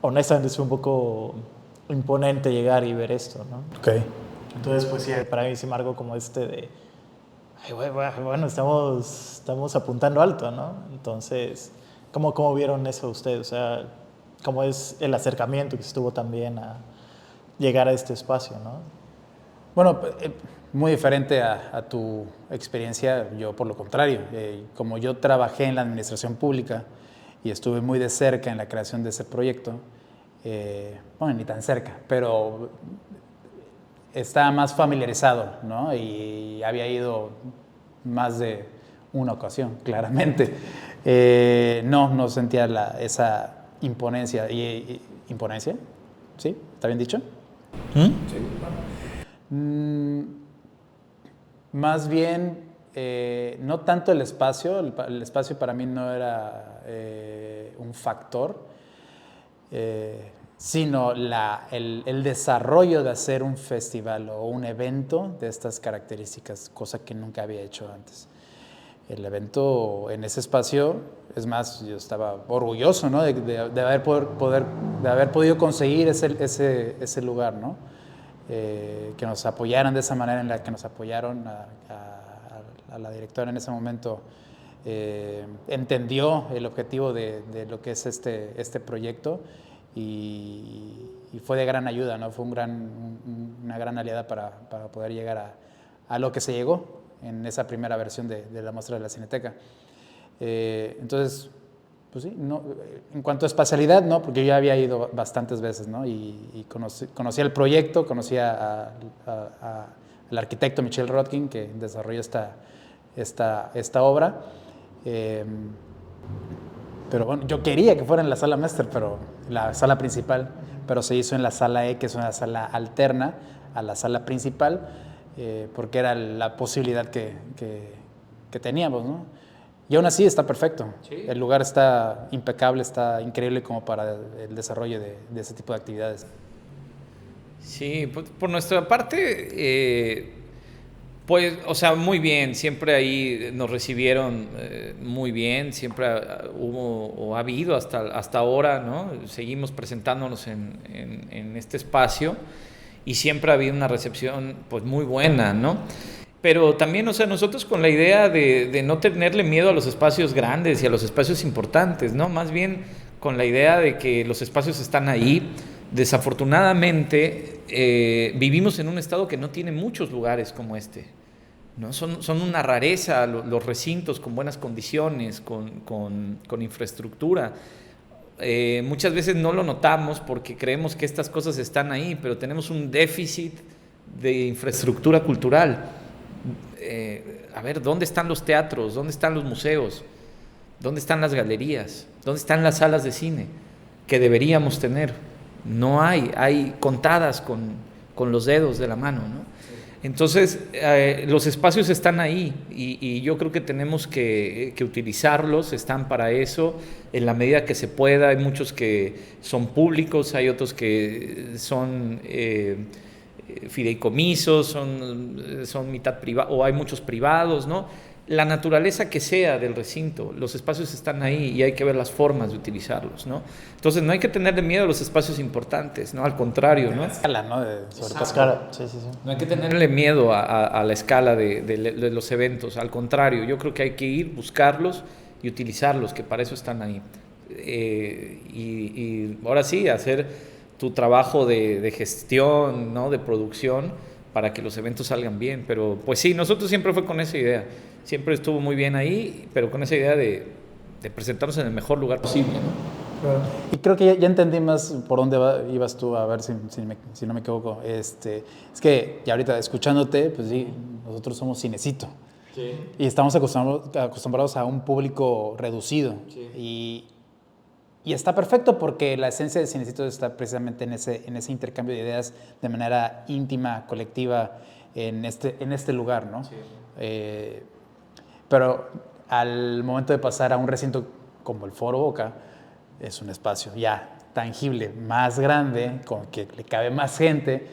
honestamente es un poco imponente llegar y ver esto, ¿no? Ok. Entonces, pues sí, para mí sí me algo como de, bueno, estamos apuntando alto, ¿no? Entonces, ¿cómo vieron eso ustedes? O sea, ¿cómo es el acercamiento que estuvo también a llegar a este espacio, ¿no? Bueno, muy diferente a tu experiencia, yo por lo contrario. Como yo trabajé en la administración pública y estuve muy de cerca en la creación de ese proyecto, bueno, ni tan cerca, pero estaba más familiarizado, ¿no? Y había ido más de una ocasión, claramente. No sentía esa imponencia. ¿Imponencia? ¿Sí? ¿Está bien dicho? Sí. Más bien, no tanto el espacio. El espacio para mí no era un factor, sino el desarrollo de hacer un festival o un evento de estas características, cosa que nunca había hecho antes. El evento en ese espacio, es más, yo estaba orgulloso, ¿no? de haber podido conseguir ese lugar, ¿no? Que nos apoyaran de esa manera en la que nos apoyaron. A la directora en ese momento entendió el objetivo de lo que es este proyecto y fue de gran ayuda, ¿no? Fue una gran aliada para poder llegar a lo que se llegó en esa primera versión de la muestra de la Cineteca. Entonces, pues sí, no, en cuanto a espacialidad, no, porque yo ya había ido bastantes veces, ¿no? Y conocía el proyecto, conocía al arquitecto Michel Rodkin, que desarrolló esta obra. Pero bueno, yo quería que fuera en la sala máster, pero la sala principal, pero se hizo en la sala E, que es una sala alterna a la sala principal, porque era la posibilidad que teníamos, ¿no? Y aún así está perfecto. Sí. El lugar está impecable, está increíble como para el desarrollo de ese tipo de actividades. Sí, por nuestra parte, Pues, o sea, muy bien, siempre ahí nos recibieron muy bien, siempre hubo o ha habido hasta ahora, ¿no? Seguimos presentándonos en este espacio y siempre ha habido una recepción pues muy buena, ¿no? Pero también, o sea, nosotros con la idea de no tenerle miedo a los espacios grandes y a los espacios importantes, ¿no? Más bien con la idea de que los espacios están ahí. Desafortunadamente, vivimos en un estado que no tiene muchos lugares como este, ¿no? Son una rareza los recintos con buenas condiciones, con infraestructura. Muchas veces no lo notamos porque creemos que estas cosas están ahí, pero tenemos un déficit de infraestructura cultural. A ver, ¿dónde están los teatros? ¿Dónde están los museos? ¿Dónde están las galerías? ¿Dónde están las salas de cine que deberíamos tener? No hay contadas con los dedos de la mano, ¿no? Entonces, los espacios están ahí y yo creo que tenemos que utilizarlos, están para eso, en la medida que se pueda. Hay muchos que son públicos, hay otros que son fideicomisos, son mitad privados, o hay muchos privados, ¿no? La naturaleza que sea del recinto, los espacios están ahí y hay que ver las formas de utilizarlos, ¿no? Entonces no hay que tenerle miedo a los espacios importantes, ¿no? Al contrario, ¿no? Escala, ¿no? Sobre todo. Escala, sí. No hay que tenerle miedo a la escala de los eventos, al contrario, yo creo que hay que ir, buscarlos y utilizarlos, que para eso están ahí. Y ahora sí, hacer tu trabajo de gestión, ¿no? De producción, para que los eventos salgan bien. Pero pues sí, nosotros siempre fue con esa idea. Siempre estuvo muy bien ahí, pero con esa idea de presentarnos en el mejor lugar posible, ¿no? Y creo que ya entendí más por dónde ibas tú, a ver si no me equivoco. Es que ya ahorita escuchándote, pues sí, nosotros somos Cinecito. Sí. Y estamos acostumbrados a un público reducido. Sí. Y está perfecto porque la esencia de Cinecito está precisamente en ese intercambio de ideas de manera íntima, colectiva, en este lugar, ¿no? Sí. Pero al momento de pasar a un recinto como el Foro Boca, es un espacio ya tangible, más grande, con que le cabe más gente,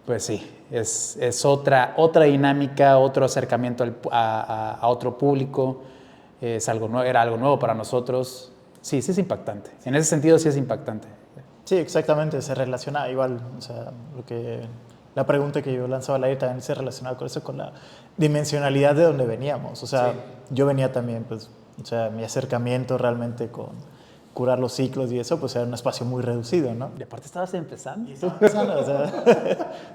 pues sí, es otra dinámica, otro acercamiento a otro público, es algo nuevo, era algo nuevo para nosotros. Sí es impactante. En ese sentido sí es impactante. Sí, exactamente, se relaciona igual, o sea, la pregunta que yo lanzaba al aire también se relacionaba con eso, con la dimensionalidad de donde veníamos. O sea, sí. Yo venía también, pues, o sea, mi acercamiento realmente con curar los ciclos y eso, pues era un espacio muy reducido, ¿no? Y aparte estabas empezando. O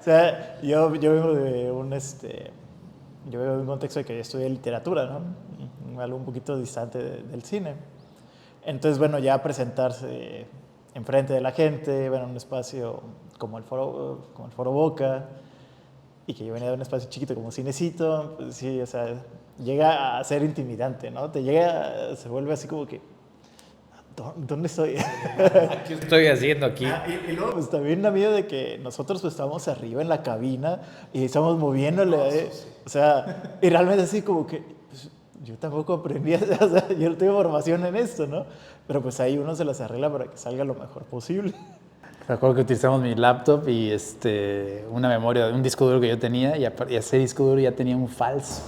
sea, yo vengo de un contexto de que yo estudié literatura, ¿no? Algo un poquito distante del cine. Entonces, bueno, ya presentarse enfrente de la gente, bueno, un espacio como el Foro Boca, y que yo venía de un espacio chiquito como Cinecito, pues sí, o sea, llega a ser intimidante, ¿no? Se vuelve así como que, ¿dónde estoy? ¿Qué estoy haciendo aquí? Y luego, pues también da miedo de que nosotros pues estamos arriba en la cabina y estamos moviéndole, o sea, y realmente así como que, pues, yo tampoco aprendí, o sea, yo no tengo formación en esto, ¿no? Pero pues ahí uno se las arregla para que salga lo mejor posible. Recuerdo que utilizamos mi laptop y una memoria, un disco duro que yo tenía, y ese disco duro ya tenía un falso.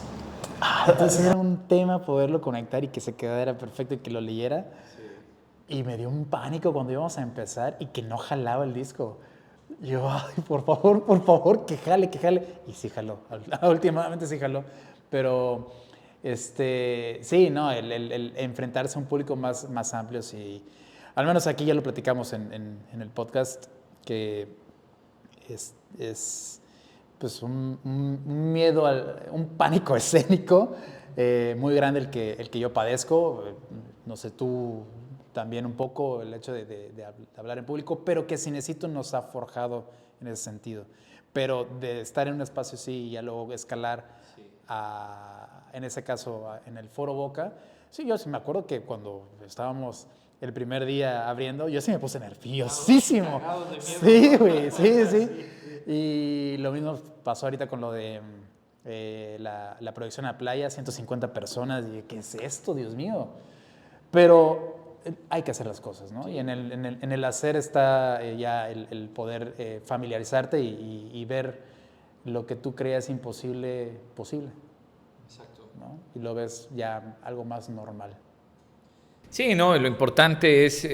Entonces era un tema poderlo conectar y que se quedara perfecto y que lo leyera. Sí. Y me dio un pánico cuando íbamos a empezar y que no jalaba el disco. Yo, ay, por favor, que jale. Y sí jaló, últimamente sí jaló. Pero sí, no, el enfrentarse a un público más amplio, sí. Al menos aquí ya lo platicamos en el podcast, que es pues un miedo, un pánico escénico muy grande el que yo padezco. No sé, tú también un poco, el hecho de hablar en público, pero que Cinecito nos ha forjado en ese sentido. Pero de estar en un espacio así y ya luego escalar en ese caso en el Foro Boca, sí, yo sí me acuerdo que cuando estábamos el primer día abriendo, yo sí me puse nerviosísimo. Sí, güey, sí. Y lo mismo pasó ahorita con lo de la proyección a playa, 150 personas. Y ¿qué es esto, Dios mío? Pero hay que hacer las cosas, ¿no? Y en el hacer está ya el poder familiarizarte y ver lo que tú creías imposible, posible. Exacto. ¿No? Y lo ves ya algo más normal. Sí, no, lo importante es,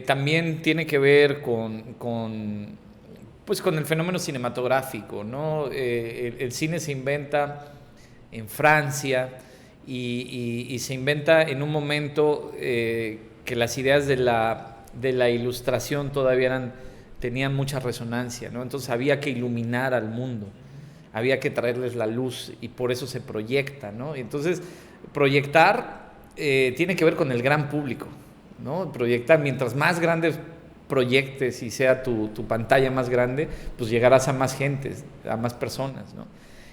también tiene que ver pues con el fenómeno cinematográfico, ¿no? El cine se inventa en Francia y se inventa en un momento que las ideas de la ilustración todavía tenían mucha resonancia, ¿no? Entonces había que iluminar al mundo, había que traerles la luz y por eso se proyecta, ¿no? Entonces, proyectar tiene que ver con el gran público, ¿no? Proyectar, mientras más grandes proyectes y sea tu pantalla más grande, pues llegarás a más gente, a más personas, ¿no?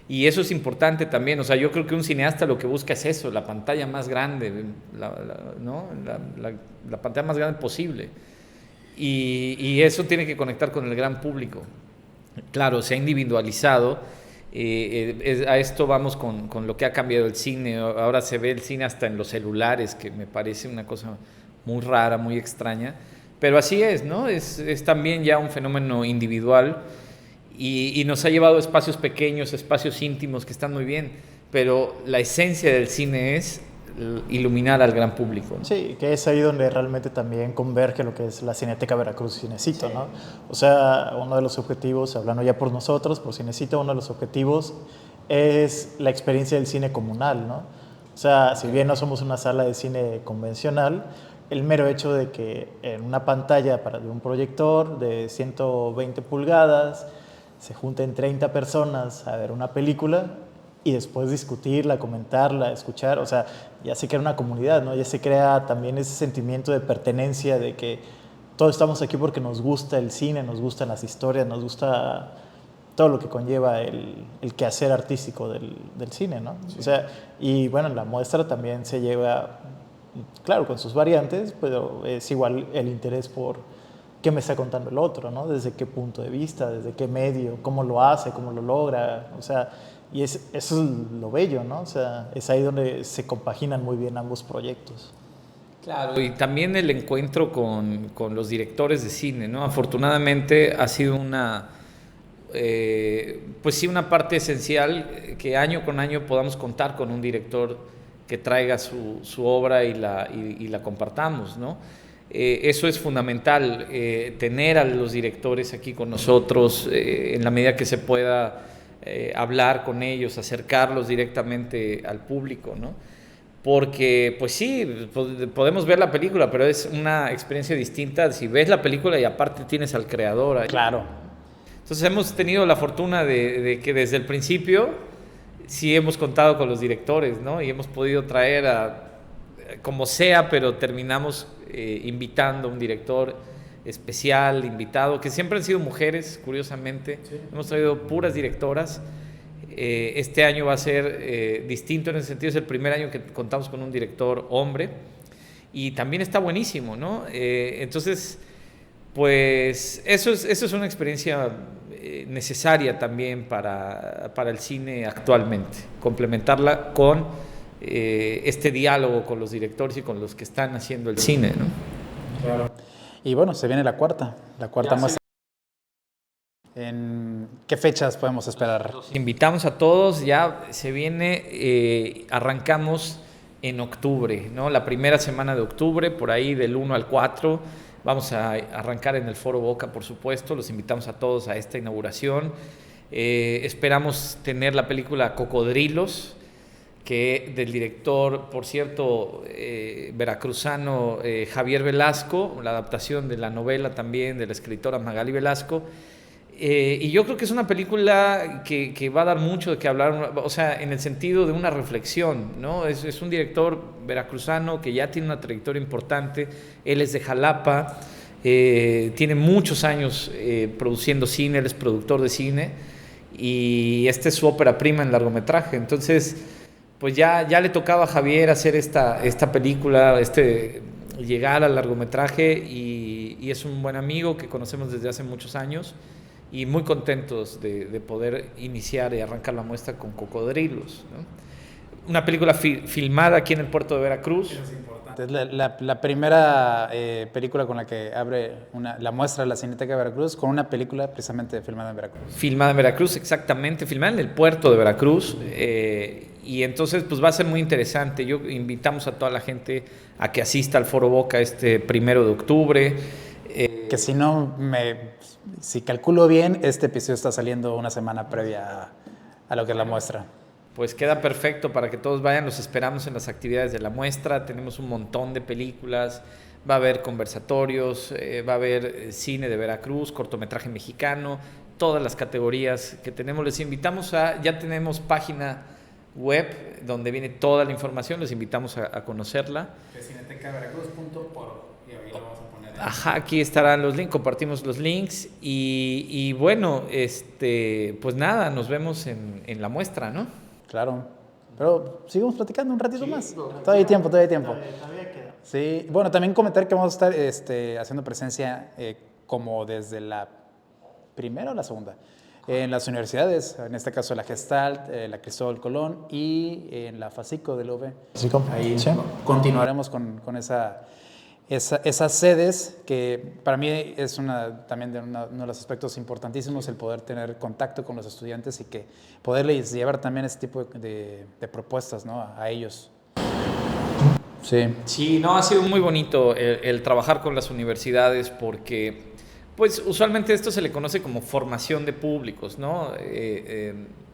Y eso es importante también, o sea, yo creo que un cineasta lo que busca es eso, la pantalla más grande, ¿no? La pantalla más grande posible. Y eso tiene que conectar con el gran público. Claro, se ha individualizado. A esto vamos con lo que ha cambiado el cine. Ahora se ve el cine hasta en los celulares, que me parece una cosa muy rara, muy extraña. Pero así es, ¿no? Es también ya un fenómeno individual y nos ha llevado a espacios pequeños, espacios íntimos que están muy bien. Pero la esencia del cine es iluminar al gran público, ¿no? Sí, que es ahí donde realmente también converge lo que es la Cineteca Veracruz Cinecito, ¿no? O sea, uno de los objetivos, hablando ya por nosotros, por Cinecito, uno de los objetivos es la experiencia del cine comunal, ¿no? O sea, si bien no somos una sala de cine convencional, el mero hecho de que en una pantalla de un proyector de 120 pulgadas se junten 30 personas a ver una película y después discutirla, comentarla, escuchar, o sea, ya se crea una comunidad, ¿no? Ya se crea también ese sentimiento de pertenencia, de que todos estamos aquí porque nos gusta el cine, nos gustan las historias, nos gusta todo lo que conlleva el quehacer artístico del cine, ¿no? Sí. O sea, y bueno, la muestra también se lleva, claro, con sus variantes, pero es igual el interés por qué me está contando el otro, ¿no? Desde qué punto de vista, desde qué medio, cómo lo hace, cómo lo logra, o sea, y eso es lo bello, ¿no? O sea, es ahí donde se compaginan muy bien ambos proyectos. Claro, y también el encuentro con los directores de cine, ¿no? Afortunadamente ha sido pues sí, una parte esencial que año con año podamos contar con un director que traiga su obra y la compartamos, ¿no? Eso es fundamental, tener a los directores aquí con nosotros en la medida que se pueda. Hablar con ellos, acercarlos directamente al público, ¿no? Porque, pues sí, podemos ver la película, pero es una experiencia distinta si ves la película y aparte tienes al creador ahí. Claro. Entonces hemos tenido la fortuna de que desde el principio sí hemos contado con los directores, ¿no? Y hemos podido traer como sea, pero terminamos invitando a un director especial, invitado, que siempre han sido mujeres, curiosamente. Sí. Hemos traído puras directoras. Este año va a ser distinto en ese sentido, es el primer año que contamos con un director hombre y también está buenísimo, ¿no? Entonces, pues eso es una experiencia necesaria también para el cine actualmente, complementarla con este diálogo con los directores y con los que están haciendo el cine, ¿no? Claro. Y bueno, se viene la cuarta muestra. ¿En qué fechas podemos esperar? Los invitamos a todos, ya se viene, arrancamos en octubre, ¿no? La primera semana de octubre, por ahí del 1 al 4, vamos a arrancar en el Foro Boca, por supuesto, los invitamos a todos a esta inauguración. Esperamos tener la película Cocodrilos, que del director, por cierto, veracruzano Javier Velasco, la adaptación de la novela también de la escritora Magali Velasco, y yo creo que es una película que va a dar mucho de qué hablar, o sea, en el sentido de una reflexión, ¿no? Es un director veracruzano que ya tiene una trayectoria importante, él es de Jalapa, tiene muchos años produciendo cine, él es productor de cine, y esta es su ópera prima en largometraje, entonces pues ya le tocaba a Javier hacer esta película, llegar al largometraje y es un buen amigo que conocemos desde hace muchos años y muy contentos de poder iniciar y arrancar la muestra con Cocodrilos, ¿no? Una película filmada aquí en el puerto de Veracruz. Eso es importante. Es la primera película con la que abre la muestra de la Cineteca de Veracruz, con una película precisamente filmada en Veracruz. Filmada en Veracruz, exactamente, filmada en el puerto de Veracruz. Y entonces pues va a ser muy interesante. Invitamos a toda la gente a que asista al Foro Boca este 1 de octubre. Que si calculo bien, este episodio está saliendo una semana previa a lo que es la muestra. Pues queda perfecto para que todos vayan, los esperamos en las actividades de la muestra, tenemos un montón de películas, va a haber conversatorios, va a haber cine de Veracruz, cortometraje mexicano, todas las categorías que tenemos. Les invitamos ya tenemos página web donde viene toda la información, les invitamos a conocerla. Cinetecaveracruz.org, y ahí lo vamos a poner. Ajá, aquí estarán los links, compartimos los links y bueno, pues nada, nos vemos en la muestra, ¿no? Claro, pero sigamos platicando un ratito más. Todavía hay tiempo. Todavía queda. Sí, bueno, también comentar que vamos a estar haciendo presencia como desde la primera o la segunda en las universidades, en este caso la Gestalt, la Cristóbal Colón y en la FACICO del UV. Ahí sí. Continuaremos con esas sedes, que para mí es también uno de los aspectos importantísimos, el poder tener contacto con los estudiantes y que poderles llevar también ese tipo de propuestas, ¿no? a ellos. Sí, no, ha sido muy bonito el trabajar con las universidades porque, pues, usualmente esto se le conoce como formación de públicos, ¿no?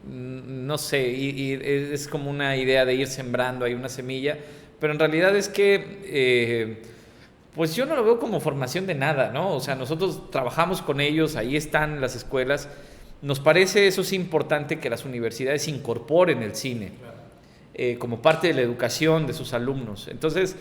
No sé, y es como una idea de ir sembrando ahí una semilla, pero en realidad es que pues yo no lo veo como formación de nada, ¿no? O sea, nosotros trabajamos con ellos, ahí están las escuelas. Nos parece eso sí importante que las universidades incorporen el cine como parte de la educación de sus alumnos. Entonces,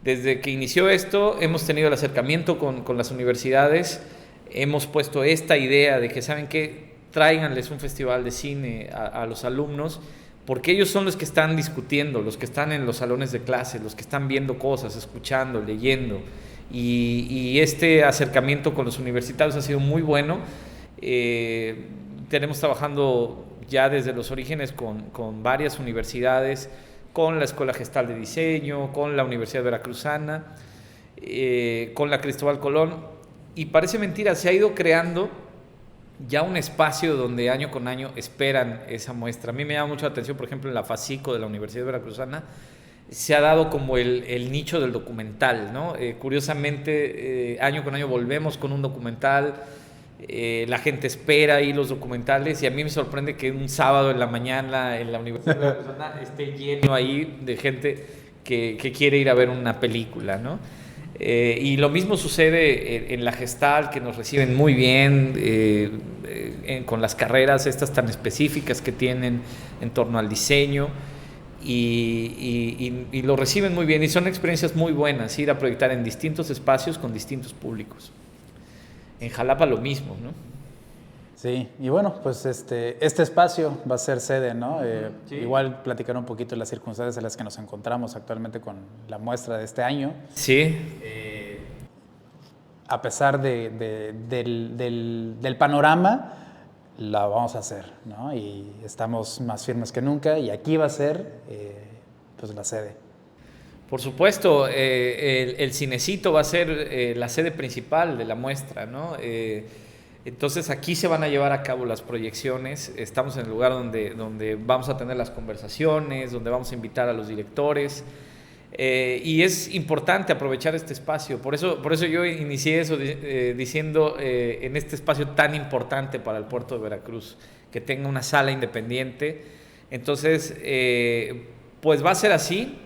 desde que inició esto, hemos tenido el acercamiento con las universidades, hemos puesto esta idea de que, ¿saben qué? Tráiganles un festival de cine a los alumnos, porque ellos son los que están discutiendo, los que están en los salones de clase, los que están viendo cosas, escuchando, leyendo. Y este acercamiento con los universitarios ha sido muy bueno. Tenemos trabajando ya desde los orígenes con varias universidades, con la Escuela Gestal de Diseño, con la Universidad Veracruzana, con la Cristóbal Colón. Y parece mentira, se ha ido creando ya un espacio donde año con año esperan esa muestra. A mí me llama mucho la atención, por ejemplo, en la FACICO de la Universidad Veracruzana se ha dado como el nicho del documental, ¿no? Curiosamente, año con año volvemos con un documental, la gente espera ahí los documentales y a mí me sorprende que un sábado en la mañana en la Universidad Veracruzana esté lleno ahí de gente que quiere ir a ver una película, ¿no? Y lo mismo sucede en la Gestal, que nos reciben muy bien con las carreras estas tan específicas que tienen en torno al diseño y lo reciben muy bien y son experiencias muy buenas ir a proyectar en distintos espacios con distintos públicos. En Jalapa lo mismo, ¿no? Sí, y bueno, pues este espacio va a ser sede, ¿no? Sí. Igual platicar un poquito de las circunstancias en las que nos encontramos actualmente con la muestra de este año. Sí. A pesar del panorama, la vamos a hacer, ¿no? Y estamos más firmes que nunca y aquí va a ser pues la sede. Por supuesto, el Cinecito va a ser la sede principal de la muestra, ¿no? Entonces aquí se van a llevar a cabo las proyecciones, estamos en el lugar donde vamos a tener las conversaciones, donde vamos a invitar a los directores y es importante aprovechar este espacio, por eso yo inicié eso diciendo en este espacio tan importante para el puerto de Veracruz, que tenga una sala independiente, entonces pues va a ser así,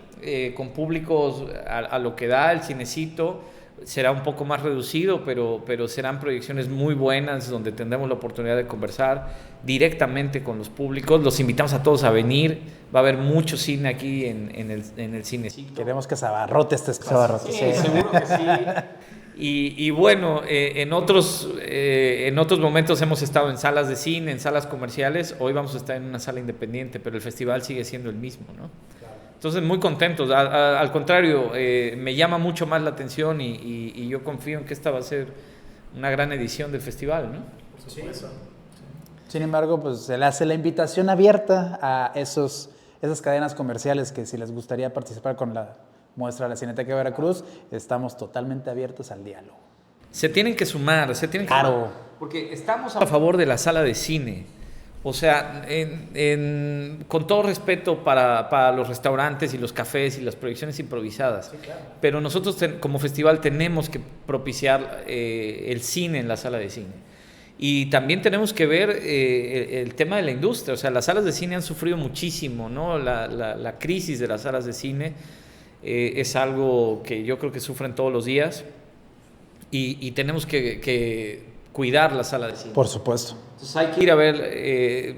con públicos a lo que da el Cinecito. Será un poco más reducido, pero serán proyecciones muy buenas donde tendremos la oportunidad de conversar directamente con los públicos. Los invitamos a todos a venir. Va a haber mucho cine aquí en el Cinecito. Queremos que se abarrote este espacio. Sí, seguro que sí. Y bueno, en otros momentos hemos estado en salas de cine, en salas comerciales. Hoy vamos a estar en una sala independiente, pero el festival sigue siendo el mismo, ¿no? Entonces, muy contentos. Al contrario, me llama mucho más la atención y yo confío en que esta va a ser una gran edición del festival, ¿no? Por supuesto. Sin embargo, pues se le hace la invitación abierta a esas cadenas comerciales que si les gustaría participar con muestra la Cineteca Veracruz, estamos totalmente abiertos al diálogo. Se tienen que sumar, Claro. porque estamos a favor de la sala de cine. O sea, con todo respeto para los restaurantes y los cafés y las proyecciones improvisadas, Sí, claro. pero nosotros como festival tenemos que propiciar el cine en la sala de cine. Y también tenemos que ver el tema de la industria. O sea, las salas de cine han sufrido muchísimo, ¿no? La crisis de las salas de cine es algo que yo creo que sufren todos los días y tenemos que cuidar la sala de cine. Por supuesto. Entonces hay que ir a ver,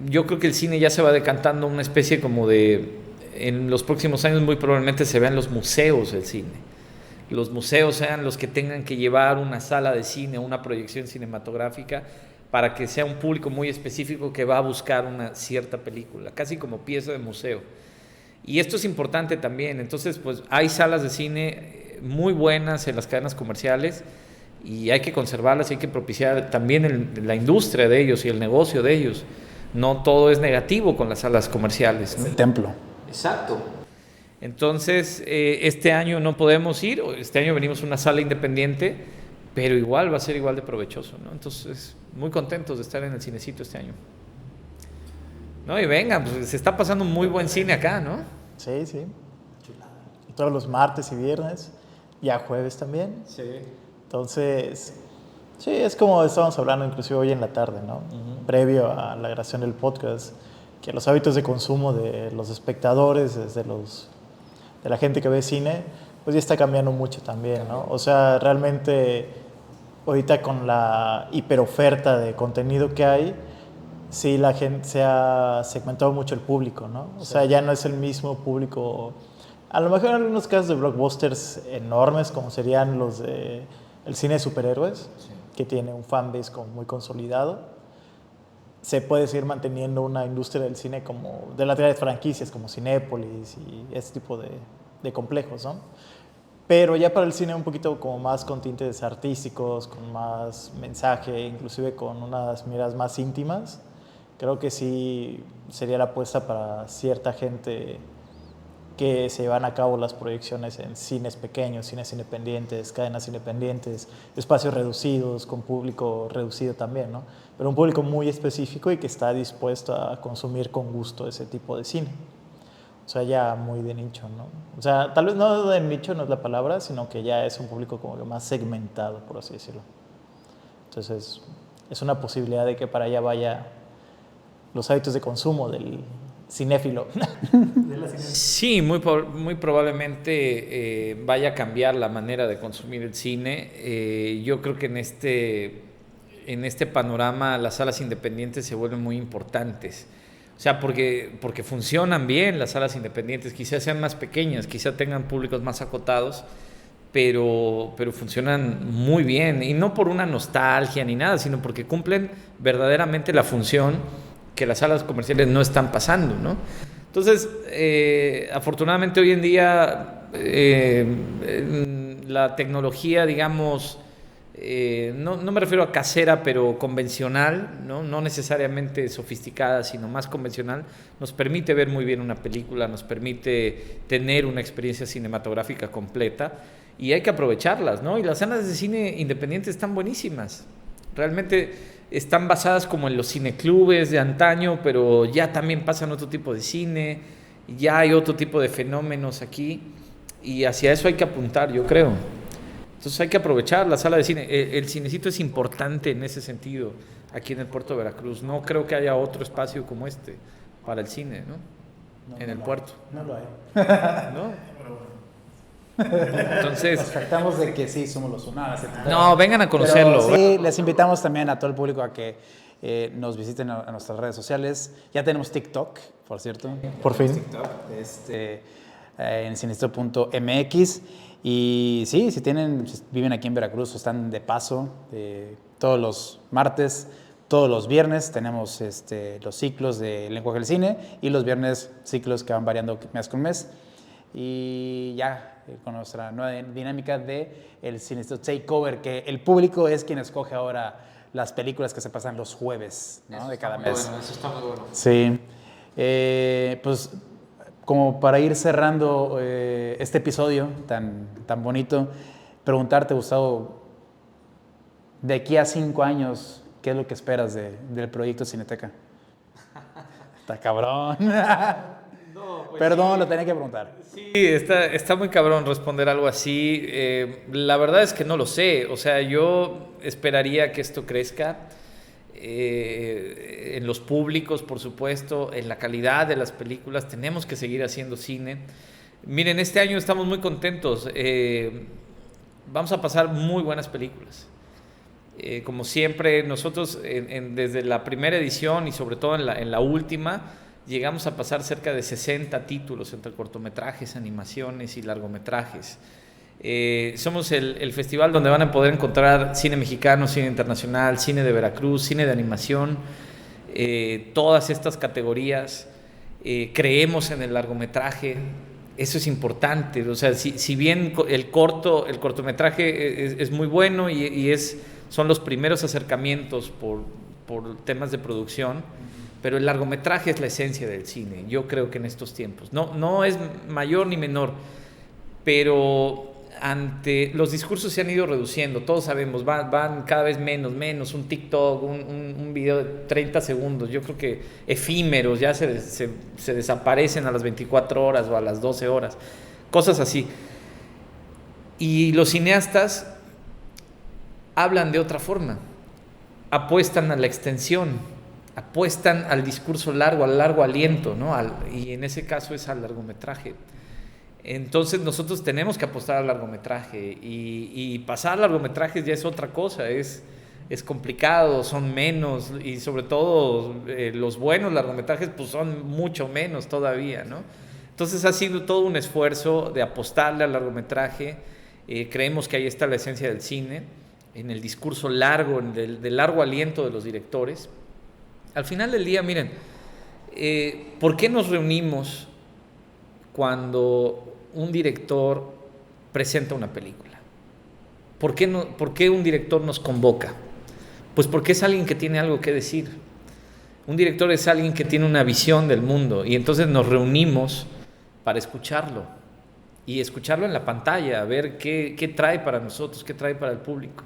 yo creo que el cine ya se va decantando una especie como en los próximos años muy probablemente se vean los museos del cine. Los museos sean los que tengan que llevar una sala de cine, una proyección cinematográfica, para que sea un público muy específico que va a buscar una cierta película, casi como pieza de museo. Y esto es importante también. Entonces, pues hay salas de cine muy buenas en las cadenas comerciales, y hay que conservarlas, hay que propiciar también la industria de ellos y el negocio de ellos. No todo es negativo con las salas comerciales, ¿no? El templo. Exacto. Entonces, este año no podemos ir, este año venimos a una sala independiente, pero igual va a ser igual de provechoso, ¿no? Entonces, muy contentos de estar en el Cinecito este año. No, y venga, pues se está pasando un muy buen cine acá, ¿no? Sí, sí. Todos los martes y viernes, ya jueves también. Sí. Entonces, sí, es como estábamos hablando inclusive hoy en la tarde, ¿no? Previo a la grabación del podcast, que los hábitos de consumo de los espectadores, de la gente que ve cine, pues ya está cambiando mucho también, ¿no? O sea, realmente ahorita con la hiperoferta de contenido que hay, sí la gente se ha segmentado mucho el público, ¿no? O sea, ya no es el mismo público. A lo mejor en algunos casos de blockbusters enormes, como serían los de el cine de superhéroes, que tiene un fanbase como muy consolidado, se puede seguir manteniendo una industria del cine como de las grandes franquicias como Cinépolis y ese tipo de complejos, ¿no? Pero ya para el cine un poquito como más con tintes artísticos, con más mensaje, inclusive con unas miras más íntimas, creo que sí sería la apuesta para cierta gente que se llevan a cabo las proyecciones en cines pequeños, cines independientes, cadenas independientes, espacios reducidos, con público reducido también, ¿no? Pero un público muy específico y que está dispuesto a consumir con gusto ese tipo de cine. O sea, ya muy de nicho, ¿no? O sea, tal vez no de nicho no es la palabra, sino que ya es un público como que más segmentado, por así decirlo. Entonces, es una posibilidad de que para allá vaya los hábitos de consumo del cinéfilo. Sí, muy probablemente vaya a cambiar la manera de consumir el cine. Yo creo que en este panorama las salas independientes se vuelven muy importantes. O sea, porque funcionan bien las salas independientes, quizás sean más pequeñas, quizás tengan públicos más acotados, pero funcionan muy bien. Y no por una nostalgia ni nada, sino porque cumplen verdaderamente la función que las salas comerciales no están pasando, ¿no? Entonces, afortunadamente hoy en día la tecnología, digamos, no me refiero a casera, pero convencional, no necesariamente sofisticada, sino más convencional, nos permite ver muy bien una película, nos permite tener una experiencia cinematográfica completa y hay que aprovecharlas, ¿no? Y las salas de cine independientes están buenísimas. Realmente están basadas como en los cineclubes de antaño, pero ya también pasan otro tipo de cine, ya hay otro tipo de fenómenos aquí y hacia eso hay que apuntar, yo creo. Entonces hay que aprovechar la sala de cine. El Cinecito es importante en ese sentido aquí en el puerto de Veracruz. No creo que haya otro espacio como este para el cine, ¿no? En el puerto. No lo hay. ¿No? Entonces, Nos tratamos de que sí somos los unadas. no, vengan a conocerlo. Pero sí, les invitamos también a todo el público a que nos visiten a nuestras redes sociales. Ya tenemos TikTok, por cierto. Por fin. TikTok, en cinecito.mx. Y sí, si viven aquí en Veracruz o están de paso, todos los martes, todos los viernes tenemos los ciclos de lenguaje del cine y los viernes ciclos que van variando mes con mes. Y ya con nuestra nueva dinámica de el Cinecito Takeover, que el público es quien escoge ahora las películas que se pasan los jueves, ¿no? De cada mes. Bueno, eso está muy bueno. Sí. Pues como para ir cerrando este episodio tan bonito, preguntarte, Gustavo, de aquí a 5 años, ¿qué es lo que esperas del proyecto Cineteca? Está cabrón. Perdón, sí. Lo tenía que preguntar. Sí, está muy cabrón responder algo así. La verdad es que no lo sé. O sea, yo esperaría que esto crezca en los públicos, por supuesto, en la calidad de las películas. Tenemos que seguir haciendo cine. Miren, este año estamos muy contentos. Vamos a pasar muy buenas películas. Como siempre, nosotros desde la primera edición y sobre todo en la última, llegamos a pasar cerca de 60 títulos entre cortometrajes, animaciones y largometrajes. Somos el festival donde van a poder encontrar cine mexicano, cine internacional, cine de Veracruz, cine de animación, todas estas categorías. Creemos en el largometraje, eso es importante. O sea, si bien el cortometraje es muy bueno y son los primeros acercamientos por temas de producción, pero el largometraje es la esencia del cine. Yo creo que en estos tiempos no es mayor ni menor, pero los discursos se han ido reduciendo, todos sabemos, van cada vez menos, un TikTok, un video de 30 segundos, yo creo que efímeros, ya se desaparecen a las 24 horas o a las 12 horas, cosas así. Y los cineastas hablan de otra forma, apuestan a la extensión, apuestan al discurso largo, al largo aliento, ¿no? Y en ese caso es al largometraje. Entonces nosotros tenemos que apostar al largometraje y pasar al largometraje ya es otra cosa, es complicado, son menos y sobre todo los buenos largometrajes pues son mucho menos todavía, ¿no? Entonces ha sido todo un esfuerzo de apostarle al largometraje. Creemos que ahí está la esencia del cine, en el discurso largo, del largo aliento de los directores. Al final del día, miren, ¿por qué nos reunimos cuando un director presenta una película? ¿Por qué un director nos convoca? Pues porque es alguien que tiene algo que decir. Un director es alguien que tiene una visión del mundo y entonces nos reunimos para escucharlo y escucharlo en la pantalla, a ver qué trae para nosotros, qué trae para el público.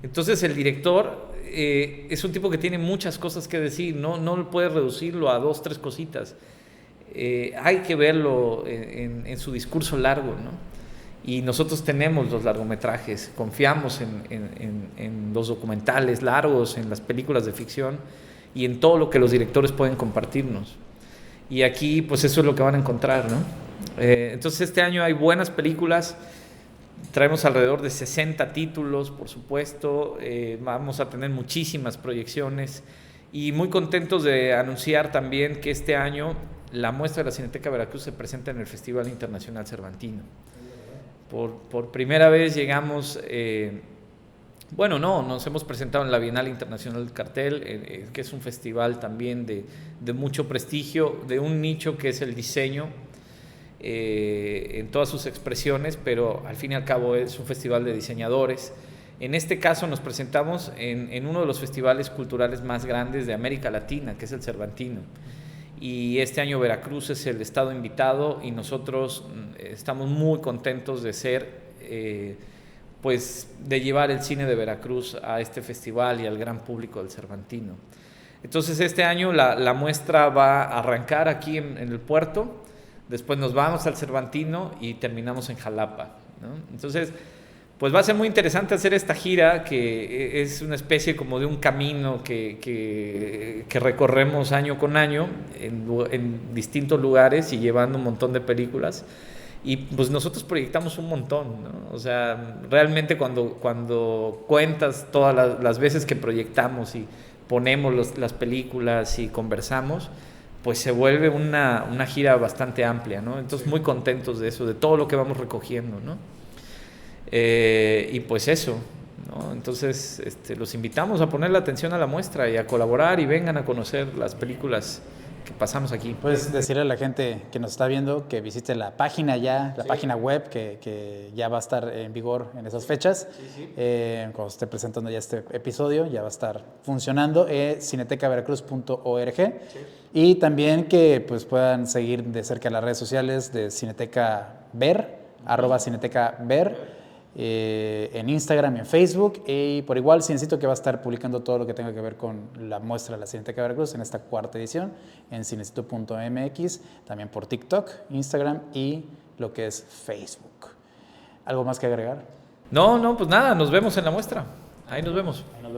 Entonces el director es un tipo que tiene muchas cosas que decir, no puede reducirlo a 2, 3 cositas. Hay que verlo en su discurso largo, ¿no? Y nosotros tenemos los largometrajes, confiamos en los documentales largos, en las películas de ficción y en todo lo que los directores pueden compartirnos. Y aquí, pues eso es lo que van a encontrar, ¿no? Entonces este año hay buenas películas. Traemos alrededor de 60 títulos, por supuesto. Vamos a tener muchísimas proyecciones y muy contentos de anunciar también que este año la muestra de la Cineteca Veracruz se presenta en el Festival Internacional Cervantino. Por primera vez llegamos, nos hemos presentado en la Bienal Internacional del Cartel, que es un festival también de mucho prestigio, de un nicho que es el diseño, en todas sus expresiones, pero al fin y al cabo es un festival de diseñadores. En este caso nos presentamos en uno de los festivales culturales más grandes de América Latina, que es el Cervantino. Y este año Veracruz es el estado invitado y nosotros estamos muy contentos de ser, de llevar el cine de Veracruz a este festival y al gran público del Cervantino. Entonces este año la muestra va a arrancar aquí en el puerto. Después nos vamos al Cervantino y terminamos en Jalapa, ¿no? Entonces, pues va a ser muy interesante hacer esta gira, que es una especie como de un camino que recorremos año con año en distintos lugares y llevando un montón de películas. Y pues nosotros proyectamos un montón, ¿no? O sea, realmente cuando cuentas todas las veces que proyectamos y ponemos las películas y conversamos, pues se vuelve una gira bastante amplia, ¿no? Entonces, muy contentos de eso, de todo lo que vamos recogiendo, ¿no? Y pues eso, ¿no? Entonces, los invitamos a ponerle atención a la muestra y a colaborar y vengan a conocer las películas pasamos aquí. Pues decirle a la gente que nos está viendo que visite la página ya, la página web que ya va a estar en vigor en esas fechas. Cuando esté presentando ya este episodio, ya va a estar funcionando, cinetecaveracruz.org. Y también que pues puedan seguir de cerca las redes sociales de Cineteca Ver, @Cineteca Ver. En Instagram y en Facebook, y por igual Cinecito, que va a estar publicando todo lo que tenga que ver con la muestra de la Cineteca Veracruz en esta 4ª edición en cinecito.mx, también por TikTok, Instagram y lo que es Facebook. ¿Algo más que agregar? No, pues nada, nos vemos en la muestra. Ahí nos vemos. Ahí nos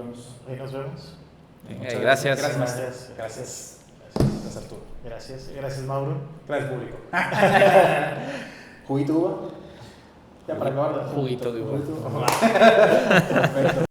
vemos. Venga, gracias. Gracias Arturo. Gracias Mauro. Gracias público. ¿Juguito uva? Ya para acabar. Juguito de uva. Perfecto.